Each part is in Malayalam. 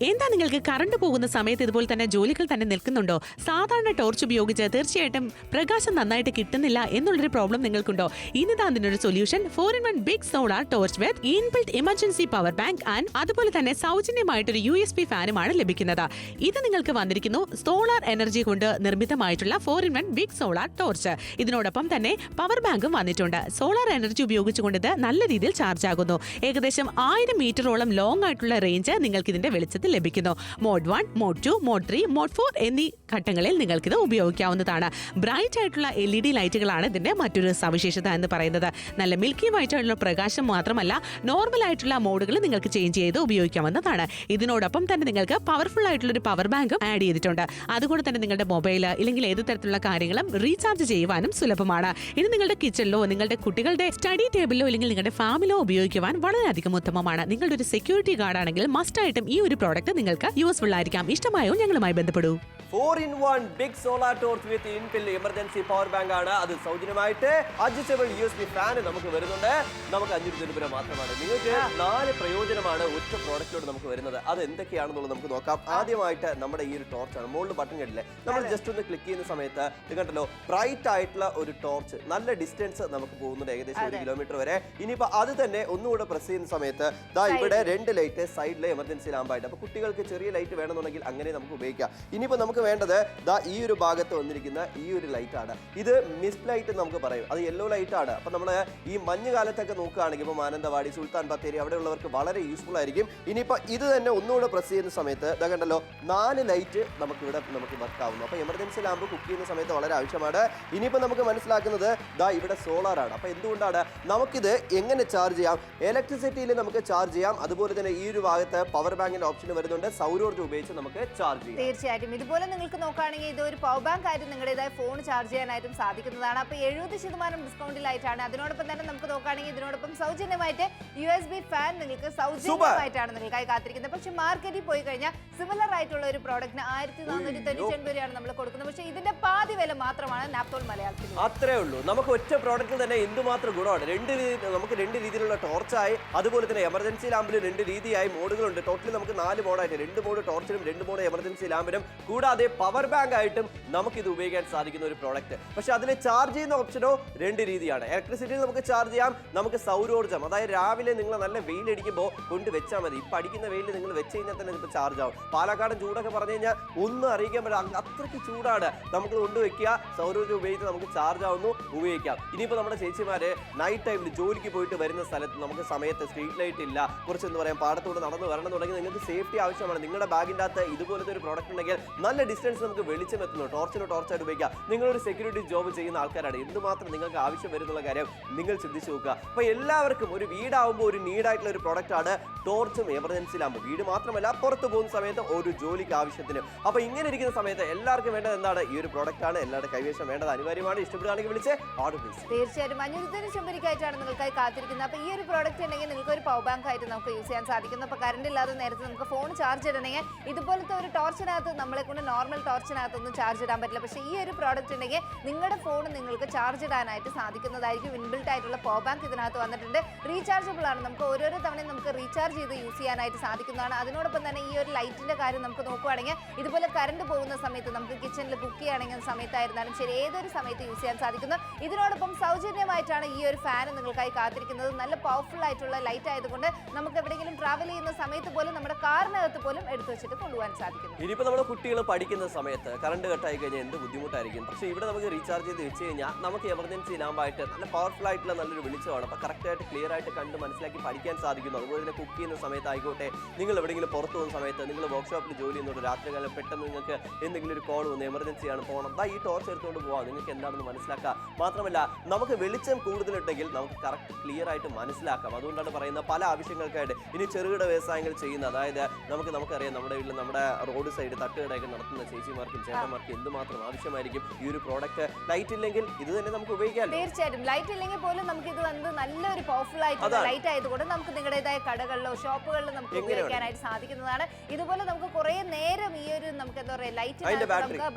എന്താ നിങ്ങൾക്ക് കറണ്ട് പോകുന്ന സമയത്ത് ഇതുപോലെ തന്നെ ജോലികൾ തന്നെ നിൽക്കുന്നുണ്ടോ? സാധാരണ ടോർച്ച് ഉപയോഗിച്ച് തീർച്ചയായിട്ടും പ്രകാശം നന്നായിട്ട് കിട്ടുന്നില്ല എന്നുള്ളൊരു പ്രോബ്ലം നിങ്ങൾക്കുണ്ടോ? ഇനിതാ അതിനൊരു solution 4-in-1 big solar torch with inbuilt emergency power bank and അതുപോലെ തന്നെ സൗജന്യമായിട്ടൊരു USB ഫാനുമാണ് ലഭിക്കുന്നത്. ഇത് നിങ്ങൾക്ക് വന്നിരിക്കുന്നു സോളാർ എനർജി കൊണ്ട് നിർമ്മിതമായിട്ടുള്ള 4-in-1 ബിഗ് സോളാർ ടോർച്ച്. ഇതിനോടൊപ്പം തന്നെ പവർ ബാങ്കും വന്നിട്ടുണ്ട്. സോളാർ എനർജി ഉപയോഗിച്ചുകൊണ്ട് ഇത് നല്ല രീതിയിൽ ചാർജ് ആകുന്നു. ഏകദേശം 1000 മീറ്ററോളം ലോങ് ആയിട്ടുള്ള റേഞ്ച് നിങ്ങൾക്ക് ഇതിന്റെ വെളിച്ചത്തിൽ ലഭിക്കുന്നു. മോഡ് 1, മോഡ് 2, മോഡ് 3, മോഡ് 4 എന്നീ ഘട്ടങ്ങളിൽ നിങ്ങൾക്കിത് ഉപയോഗിക്കാവുന്നതാണ്. ബ്രൈറ്റ് ആയിട്ടുള്ള LED ലൈറ്റുകളാണ് ഇതിന്റെ മറ്റൊരു സവിശേഷത എന്ന് പറയുന്നത്. നല്ല മിൽക്കി വൈറ്റ് ആയിട്ടുള്ള പ്രകാശം മാത്രമല്ല, നോർമൽ ആയിട്ടുള്ള മോഡുകൾ നിങ്ങൾക്ക് ചേഞ്ച് ചെയ്ത് ഉപയോഗിക്കാവുന്നതാണ്. ഇതിനോടൊപ്പം തന്നെ നിങ്ങൾക്ക് പവർഫുൾ ആയിട്ടുള്ള ഒരു പവർ ബാങ്കും ആഡ് ചെയ്തിട്ടുണ്ട്. അതുകൊണ്ട് തന്നെ നിങ്ങളുടെ മൊബൈൽ അല്ലെങ്കിൽ ഏത് തരത്തിലുള്ള കാര്യങ്ങളും റീചാർജ് ചെയ്യുവാനും സുലഭമാണ്. ഇത് നിങ്ങളുടെ കിച്ചണിലോ നിങ്ങളുടെ കുട്ടികളുടെ സ്റ്റഡി ടേബിളിലോ അല്ലെങ്കിൽ നിങ്ങളുടെ ഫാമിലോ ഉപയോഗിക്കുവാൻ വളരെയധികം ഉത്തമമാണ്. നിങ്ങളുടെ ഒരു സെക്യൂരിറ്റി ഗാർഡ് ആണെങ്കിൽ മസ്റ്റ് ആയിട്ടും ഈ ഒരു പ്രോഡക്റ്റ് നിങ്ങൾക്ക് യൂസ്ഫുൾ ആയിരിക്കാം. ഇഷ്ടമായോ ഞങ്ങളുമായി ബന്ധപ്പെടൂ. 4-in-1 big solar torch with inbuilt emergency power bank ആണ്. അത് സൗജന്യമായിട്ട് അഡ്ജസ്റ്റബിൾ USB ഫാൻ നമുക്ക് വരുന്നുണ്ട്. നമുക്ക് 500 രൂപ മാത്രമാണ്. നിങ്ങൾക്ക് 4 പ്രയോജനമാണ് ഒറ്റ പ്രോഡക്റ്റിലോട് നമുക്ക് വരുന്നത്. അത് എന്തൊക്കെയാണെന്നുള്ളത് നമുക്ക് നോക്കാം. ആദ്യമായിട്ട് നമ്മുടെ ഈ ഒരു ടോർച്ചാണ്. മുകളിൽ ബട്ടൺ കണ്ടില്ലേ, നമ്മൾ ജസ്റ്റ് ഒന്ന് ക്ലിക്ക് ചെയ്യുന്ന സമയത്ത് ഇത് കണ്ടല്ലോ, ബ്രൈറ്റ് ആയിട്ടുള്ള ഒരു ടോർച്ച്. നല്ല ഡിസ്റ്റൻസ് നമുക്ക് പോകുന്നുണ്ട്, ഏകദേശം 1 കിലോമീറ്റർ വരെ. ഇനിയിപ്പോൾ അത് തന്നെ ഒന്നുകൂടെ പ്രസ് ചെയ്യുന്ന സമയത്ത് ദാ ഇവിടെ 2 ലൈറ്റ് സൈഡിലെ എമർജൻസി ലാമ്പായിട്ട്. അപ്പോൾ കുട്ടികൾക്ക് ചെറിയ ലൈറ്റ് വേണമെന്നുണ്ടെങ്കിൽ അങ്ങനെ നമുക്ക് ഉപയോഗിക്കാം. ഇനിയിപ്പോൾ നമുക്ക് വേണ്ടത് ദാ ഈ ഒരു ഭാഗത്ത് വന്നിരിക്കുന്ന ഈ ഒരു ലൈറ്റ് ആണ്. ഇത് മിസ്റ്റ് ലൈറ്റ് നമുക്ക് പറയും. അത് യെല്ലോ ലൈറ്റ് ആണ്. അപ്പൊ നമ്മൾ ഈ മഞ്ഞ് കാലത്തൊക്കെ നോക്കുകയാണെങ്കിൽ ഇപ്പോൾ മാനന്തവാടി, സുൽത്താൻ ബത്തേരി അവിടെയുള്ളവർക്ക് വളരെ യൂസ്ഫുൾ ആയിരിക്കും. ഇനിയിപ്പോൾ ഇത് തന്നെ ഒന്നുകൂടെ പ്രസ് ചെയ്യുന്ന സമയത്ത് ഇതാ കണ്ടല്ലോ, 4 ലൈറ്റ് നമുക്ക് വർക്ക് ആവുന്നു. അപ്പോൾ എമർജൻസി ലാമ്പ് കുക്ക് ചെയ്യുന്ന സമയത്ത് വളരെ ആവശ്യമാണ്. ഇനിയിപ്പോൾ നമുക്ക് മനസ്സിലാക്കുന്നത് ദാ ഇവിടെ സോളാർ ആണ്. അപ്പോൾ എന്തുകൊണ്ടാണ് നമുക്കിത് എങ്ങനെ ചാർജ് ചെയ്യാം? ഇലക്ട്രിസിറ്റിയിൽ നമുക്ക് ചാർജ് ചെയ്യാം. അതുപോലെ തന്നെ ഈ ഒരു ഭാഗത്ത് പവർ ബാങ്കിന്റെ ഓപ്ഷൻ വരുന്നുണ്ട്. സൗരോർജ്ജം ഉപയോഗിച്ച് നമുക്ക് ചാർജ് ചെയ്യാം. തീർച്ചയായിട്ടും ഇതുപോലെ നിങ്ങൾക്ക് നോക്കുകയാണെങ്കിൽ ഇത് ഒരു പവർ ബാങ്ക് ആയിട്ട് നിങ്ങളുടേതായ ഫോൺ ചാർജ് ചെയ്യാനായിട്ടും സാധിക്കുന്നതാണ്. അപ്പോൾ 70% ഡിസ്കൗണ്ടിലായിട്ടാണ്. അതിനോടൊപ്പം തന്നെ നമുക്ക് നോക്കുകയാണെങ്കിൽ ഇതിനോടൊപ്പം സൗജന്യമായിട്ട് USB ഫാൻ നിങ്ങൾക്ക് സൗജന്യമായിട്ടാണ് നിങ്ങൾക്കായി കാത്തിരിക്കുന്നത്. പക്ഷെ മാർക്കറ്റിൽ പോയി കഴിഞ്ഞാൽ സിമിലർ ആയിട്ടുള്ള ഒരു പ്രോഡക്റ്റിന് 1499 രൂപയാണ് നമ്മൾ കൊടുക്കുന്നത്. പക്ഷേ ഇതിന്റെ പാതി വില മാത്രമാണ് നാപ്തോൾ മലയാളത്തിൽ. അത്രേ ഉള്ളൂ. നമുക്ക് ഒറ്റ പ്രോഡക്റ്റിൽ തന്നെ എന്തുമാത്രം ഗുണമാണ്. നമുക്ക് 2 രീതിയിലുള്ള ടോർച്ചായി, അതുപോലെ തന്നെ എമർജൻസി ലാമ്പിൽ 2 രീതിയായി മോഡുകളുണ്ട്. ടോട്ടലി നമുക്ക് 4 മോഡായിട്ട്, 2 മോഡ് ടോർച്ചിനും 2 മോഡ് എമർജൻസി ലാമ്പിനും കൂടാതെ പവർ ബാങ്ക് ആയിട്ടും നമുക്കിത് ഉപയോഗിക്കാൻ സാധിക്കുന്ന ഒരു പ്രോഡക്റ്റ്. പക്ഷെ അതിൽ ചാർജ് ചെയ്യുന്ന ഓപ്ഷനോ 2 രീതിയാണ്. ഇലക്ട്രിസിറ്റിയിൽ നമുക്ക് ചാർജ് ചെയ്യാം, നമുക്ക് സൗരോർജ്ജം, അതായത് രാവിലെ നിങ്ങൾ നല്ല വെയിലടിക്കുമ്പോൾ കൊണ്ട് വെച്ചാൽ മതി. ഇപ്പം അടിക്കുന്ന വെയിൽ നിങ്ങൾ വെച്ച് കഴിഞ്ഞാൽ തന്നെ ഇപ്പോൾ ചാർജ് ആവും. പാലക്കാടൻ ചൂടൊക്കെ പറഞ്ഞു കഴിഞ്ഞാൽ ഒന്നും അറിയിക്കാൻ പറ്റില്ല, അത്രയ്ക്ക് ചൂടാണ്. നമുക്ക് കൊണ്ടുവയ്ക്കുക, സൗരോർജ്ജം ഉപയോഗിച്ച് നമുക്ക് ചാർജ് ആവുന്നു, ഉപയോഗിക്കാം. ഇനിയിപ്പോൾ നമ്മുടെ ചേച്ചിമാര് നൈറ്റ് ടൈമിൽ ജോലിക്ക് പോയിട്ട് വരുന്ന സ്ഥലത്ത് നമുക്ക് സമയത്ത് സ്ട്രീറ്റ് ലൈറ്റ് ഇല്ല, കുറച്ച് എന്താ പറയുക പാടത്തോട് നടന്ന് വരണം എന്നുണ്ടെങ്കിൽ നിങ്ങൾക്ക് സേഫ്റ്റി ആവശ്യമാണ്. നിങ്ങളുടെ ബാഗിൻ്റെ അകത്ത് ഇതുപോലത്തെ ഒരു പ്രോഡക്റ്റ് ഉണ്ടെങ്കിൽ നല്ല ഡിസ്റ്റൻസ് നമുക്ക് വെളിച്ചം എത്തുന്നു. ടോർച്ചായിട്ട് ഉപയോഗിക്കാം. നിങ്ങളൊരു സെക്യൂരിറ്റി ജോബ് ചെയ്യുന്ന ആൾക്കാരാണ്, എന്തുമാത്രം നിങ്ങൾക്ക് ആവശ്യം വരുന്നുള്ള കാര്യം നിങ്ങൾ ചിന്തിച്ചു നോക്കുക. അപ്പോൾ എല്ലാവർക്കും ഒരു വീടാവുമ്പോൾ ഒരു നീഡായിട്ടുള്ള ഒരു പ്രോഡക്റ്റ് ആണ് ടോർച്ചും എമർജൻസി ലാമ്പും. വീട് മാത്രമല്ല, പുറത്ത് പോകുന്ന സമയത്ത് ഒരു ജോലിക്ക് ആവശ്യത്തിന്. അപ്പോൾ ഇങ്ങനെ ഇരിക്കുന്ന സമയത്ത് എല്ലാവർക്കും വേണ്ടത് എന്താണ്? ഈ ഒരു പ്രോഡക്റ്റ് ആണ്. എല്ലാവരുടെ കൈവശം വേണ്ടത് അനിവാര്യമാണ്. ഇഷ്ടപ്പെടുകയാണെങ്കിൽ വിളിച്ച് ഓർഡർ പ്ലേസ്. തീർച്ചയായിട്ടും 500 ചെമ്പരിക്കായിട്ടാണ് നിങ്ങൾക്കായി കാത്തിരിക്കുന്നത്. അപ്പോൾ ഈ ഒരു പ്രോഡക്റ്റ് ഉണ്ടെങ്കിൽ നിങ്ങൾക്ക് ഒരു പവർ ബാങ്ക് ആയിട്ട് നമുക്ക് യൂസ് ചെയ്യാൻ സാധിക്കുന്നു. അപ്പോൾ കറണ്ട് ഇല്ലാതെ നേരത്തെ നമുക്ക് ഫോൺ ചാർജ് ഇടണമെങ്കിൽ ഇതുപോലത്തെ ഒരു ടോർച്ചിനകത്ത് നമ്മളെ കൊണ്ട് നോർമൽ ടോർച്ചിനകത്തൊന്നും ചാർജ് ഇടാൻ പറ്റില്ല. പക്ഷേ ഈ ഒരു പ്രോഡക്റ്റ് ഉണ്ടെങ്കിൽ നിങ്ങളുടെ ഫോൺ നിങ്ങൾക്ക് ചാർജ് ഇടാനായിട്ട് സാധിക്കുന്നതായിരിക്കും. ഇൻബിൽറ്റ് ആയിട്ടുള്ള പവർ ബാങ്ക് ഇതിനകത്ത് വന്നിട്ടുണ്ട്. റീചാർജബിൾ ആണ്. നമുക്ക് ഓരോരോ തവണയും നമുക്ക് റീചാർജ് ചെയ്ത് യൂസ് ചെയ്യാനായിട്ട് സാധിക്കുന്നതാണ്. അതിനോടൊപ്പം തന്നെ ഈ ഒരു ലൈറ്റിന്റെ കാര്യം നമുക്ക് നോക്കുകയാണെങ്കിൽ ഇതുപോലെ കറണ്ട് പോകുന്ന സമയത്ത് നമുക്ക് കിച്ചണിൽ കുക്ക് ചെയ്യുകയാണെങ്കിൽ സമയത്തായിരുന്നാലും ശരി, ഏതൊരു സമയത്ത് യൂസ് ചെയ്യാൻ സാധിക്കുന്നു. ഇതിനോടൊപ്പം സൗജന്യമായിട്ടാണ് ഈ ഒരു ഫാൻ നിങ്ങൾക്കായി കാത്തിരിക്കുന്നത്. നല്ല പവർഫുൾ ആയിട്ടുള്ള ലൈറ്റ് ആയതുകൊണ്ട് നമുക്ക് എവിടെയെങ്കിലും ട്രാവൽ ചെയ്യുന്ന സമയത്ത് പോലും നമ്മുടെ കാറിനകത്ത് പോലും എടുത്തു വെച്ചിട്ട് കൊണ്ടുപോകാൻ സാധിക്കുന്നു. ഇനിയിപ്പോൾ നമ്മുടെ കുട്ടികൾ പഠിക്കുന്ന സമയത്ത് കറണ്ട് കട്ടായി കഴിഞ്ഞാൽ എന്ത് ബുദ്ധിമുട്ടായിരിക്കും. പക്ഷേ ഇവിടെ നമുക്ക് റീചാർജ് ചെയ്ത് വെച്ച് കഴിഞ്ഞാൽ നമുക്ക് എമർജൻസി ലാമ്പായിട്ട് നല്ല പവർഫുൾ ആയിട്ടുള്ള നല്ലൊരു വെളിച്ചമാണ്. അപ്പോൾ കറക്റ്റായിട്ട് ക്ലിയർ ആയിട്ട് കണ്ട് മനസ്സിലാക്കി പഠിക്കാൻ സാധിക്കുന്നു. അതുപോലെ തന്നെ കുക്ക് ചെയ്യുന്ന സമയത്തായിക്കോട്ടെ, നിങ്ങൾ എവിടെയെങ്കിലും പുറത്ത് പോകുന്ന സമയത്ത്, നിങ്ങൾ വർക്ക്ഷോപ്പിൽ ജോലി ചെയ്യുന്നുണ്ട്, രാത്രികാലം പെട്ടെന്ന് നിങ്ങൾക്ക് എന്തെങ്കിലും ഒരു കോൾ വന്ന് എമർജൻസിയാണ് പോകണം, ഈ ടോർച്ച് എടുത്തുകൊണ്ട് പോകാം, നിങ്ങൾക്ക് എന്താണെന്ന് മനസ്സിലാക്കാം. മാത്രമല്ല നമുക്ക് വെളിച്ചം കൂടുതലുണ്ടെങ്കിൽ നമുക്ക് കറക്റ്റ് ക്ലിയർ ആയിട്ട് മനസ്സിലാക്കാം. അതുകൊണ്ടാണ് പറയുന്നത് പല ആവശ്യങ്ങൾക്കായിട്ട്. ഇനി ചെറുകിട വ്യവസായങ്ങൾ ചെയ്യുന്ന, അതായത് നമുക്കറിയാം നമ്മുടെ വീട്ടിൽ നമ്മുടെ റോഡ് സൈഡ് തട്ടുകടയൊക്കെ നടത്തുന്ന നടത്തുന്ന ചേച്ചിമാർക്കും ചേട്ടന്മാർക്കും എന്തുമാത്രം ആവശ്യമായിരിക്കും ഈ ഒരു പ്രോഡക്റ്റ്. ലൈറ്റ് ഇല്ലെങ്കിൽ ഇത് തന്നെ നമുക്ക് ഉപയോഗിക്കാം. തീർച്ചയായിട്ടും ലൈറ്റ് ഇല്ലെങ്കിൽ പോലും നമുക്ക് ഇത് വന്ന് നല്ലൊരു പവർഫുൾ ആയിട്ടുള്ള ലൈറ്റ് ആയതുകൊണ്ട് നമുക്ക് നിങ്ങളുടേതായ കടകളിലോ ഷോപ്പുകളിലോ നമുക്ക് ഉപയോഗിക്കാനായിട്ട് സാധിക്കുന്നതാണ്. ഇതുപോലെ നമുക്ക് കുറെ നേരം ഈ ഒരു നമുക്ക് എന്താ പറയുക ലൈറ്റ്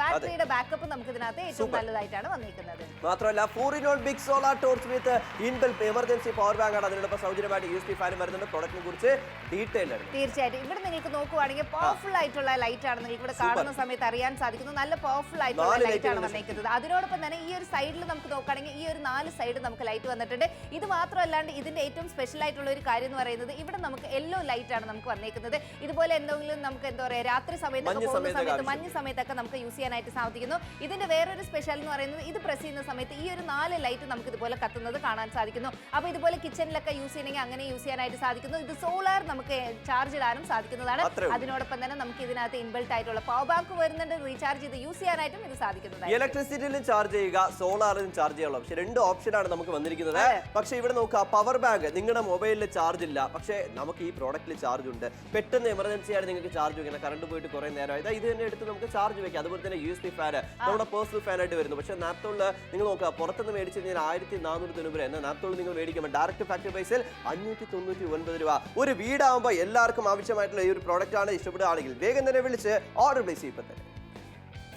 ബാറ്ററിയുടെ ബാക്കപ്പ് നമുക്ക് ഇതിനകത്ത് ഏറ്റവും നല്ലതായിട്ടാണ് വന്നിരിക്കുന്നത്. മാത്രമല്ല 4-in-1 big solar torch with inbuilt emergency power bank ആണ്. അതിനോടൊപ്പം സൗജന്യമായിട്ട് USB ഫാനും വരുന്നുണ്ട്. പ്രോഡക്റ്റിനെ കുറിച്ച് ഡീറ്റെയിൽ ആണ്. തീർച്ചയായിട്ടും ഇവിടെ നിങ്ങൾക്ക് നോക്കുവാണെങ്കിൽ പവർഫുൾ ആയിട്ടുള്ള ലൈറ്റ് ആണ് നിങ്ങൾക്ക് ഇവിടെ കാണുന്ന സമയത്ത് അറിയാൻ സാധിക്കുന്നു. നല്ല പവർഫുൾ ആയിട്ടുള്ള ലൈറ്റ് ആണ് വന്നിരിക്കുന്നത്. അതിനോടൊപ്പം തന്നെ ഈ ഒരു സൈഡിൽ നമുക്ക് നോക്കുകയാണെങ്കിൽ ഈ ഒരു 4 സൈഡ് നമുക്ക് ലൈറ്റ് വന്നിട്ടുണ്ട്. ഇത് മാത്രമല്ലാണ്ട് ഇതിന്റെ ഏറ്റവും സ്പെഷ്യൽ ആയിട്ടുള്ള ഒരു കാര്യം എന്ന് പറയുന്നത് ഇവിടെ നമുക്ക് യെല്ലോ ലൈറ്റ് ആണ് നമുക്ക് വന്നിരിക്കുന്നത്. ഇതുപോലെ എന്തെങ്കിലും നമുക്ക് എന്താ പറയുക രാത്രി സമയത്തൊക്കെ പോകുന്ന സമയത്ത് മഞ്ഞ് സമയത്തൊക്കെ നമുക്ക് യൂസ് ചെയ്യാനായിട്ട് സാധിക്കുന്നു. ഇതിന്റെ വേറൊരു സ്പെഷ്യൽ എന്ന് പറയുന്നത് ഇത് പ്രസ് ചെയ്യുന്ന സമയത്ത് ഈ ഒരു 4 ലൈറ്റ് നമുക്ക് ഇതുപോലെ കത്തുന്നത് കാണാൻ സാധിക്കുന്നു. അപ്പോൾ ഇതുപോലെ കിച്ചണിലൊക്കെ യൂസ് ചെയ്യണമെങ്കിൽ അങ്ങനെ യൂസ് ചെയ്യാനായിട്ട് സാധിക്കുന്നു. ഇത് സോളാർ നമുക്ക് ചാർജ് ഇടാനും സാധിക്കുന്നതാണ്. അതിനോടൊപ്പം തന്നെ നമുക്ക് ഇതിനകത്ത് ഇൻബിൽറ്റ് ആയിട്ടുള്ള പവർ ബാങ്ക് വരുന്നുണ്ട്. റീചാർജ് ചെയ്ത് യൂസ് ചെയ്യാനായിട്ടും ഇത് സാധിക്കുന്നതാണ്. ഇലക്ട്രിസിറ്റിയിലും ചാർജ് ചെയ്യുക, സോളാറിലും ചാർജ് ചെയ്യാനുള്ള പക്ഷേ 2 ഓപ്ഷനാണ് നമുക്ക് വന്നിരിക്കുന്നത്. പക്ഷേ ഇവിടെ നോക്കുക പവർ ബാങ്ക് നിങ്ങളുടെ മൊബൈലിൽ ചാർജ് ഇല്ല, പക്ഷേ നമുക്ക് ഈ പ്രോഡക്റ്റിൽ ചാർജ് ഉണ്ട്. പെട്ടെന്ന് എമർജൻസി ആയിട്ട് നിങ്ങൾക്ക് ചാർജ് വെക്കണം, കറണ്ട് പോയിട്ട് കുറെ നേരമായത് ഇത് തന്നെ എടുത്ത് നമുക്ക് ചാർജ് വെക്കാം. അതുപോലെ തന്നെ USB ഫാൻ നമ്മുടെ പേഴ്സണൽ ഫാൻ ആയിട്ട് വരുന്നു. പക്ഷേ നാപ്തോളിൽ നിങ്ങൾ നോക്കുക പുറത്തുനിന്ന് മേടിച്ചു കഴിഞ്ഞാൽ 1490 എന്നാൽ നാപ്തോൾ നിങ്ങൾ മേടിക്കുമ്പോൾ ഡയറക്റ്റ് ഫാക്ടറി പ്രൈസിൽ 599 രൂപ. ഒരു വീടാകുമ്പോൾ എല്ലാവർക്കും ആവശ്യമായിട്ടുള്ള ഈ ഒരു പ്രോഡക്റ്റ് ആണ്. ഇഷ്ടപ്പെടുകയാണെങ്കിൽ വേഗം തന്നെ വിളിച്ച് ഓർഡർ പ്ലേസ് ചെയ്യപ്പെട്ടത്.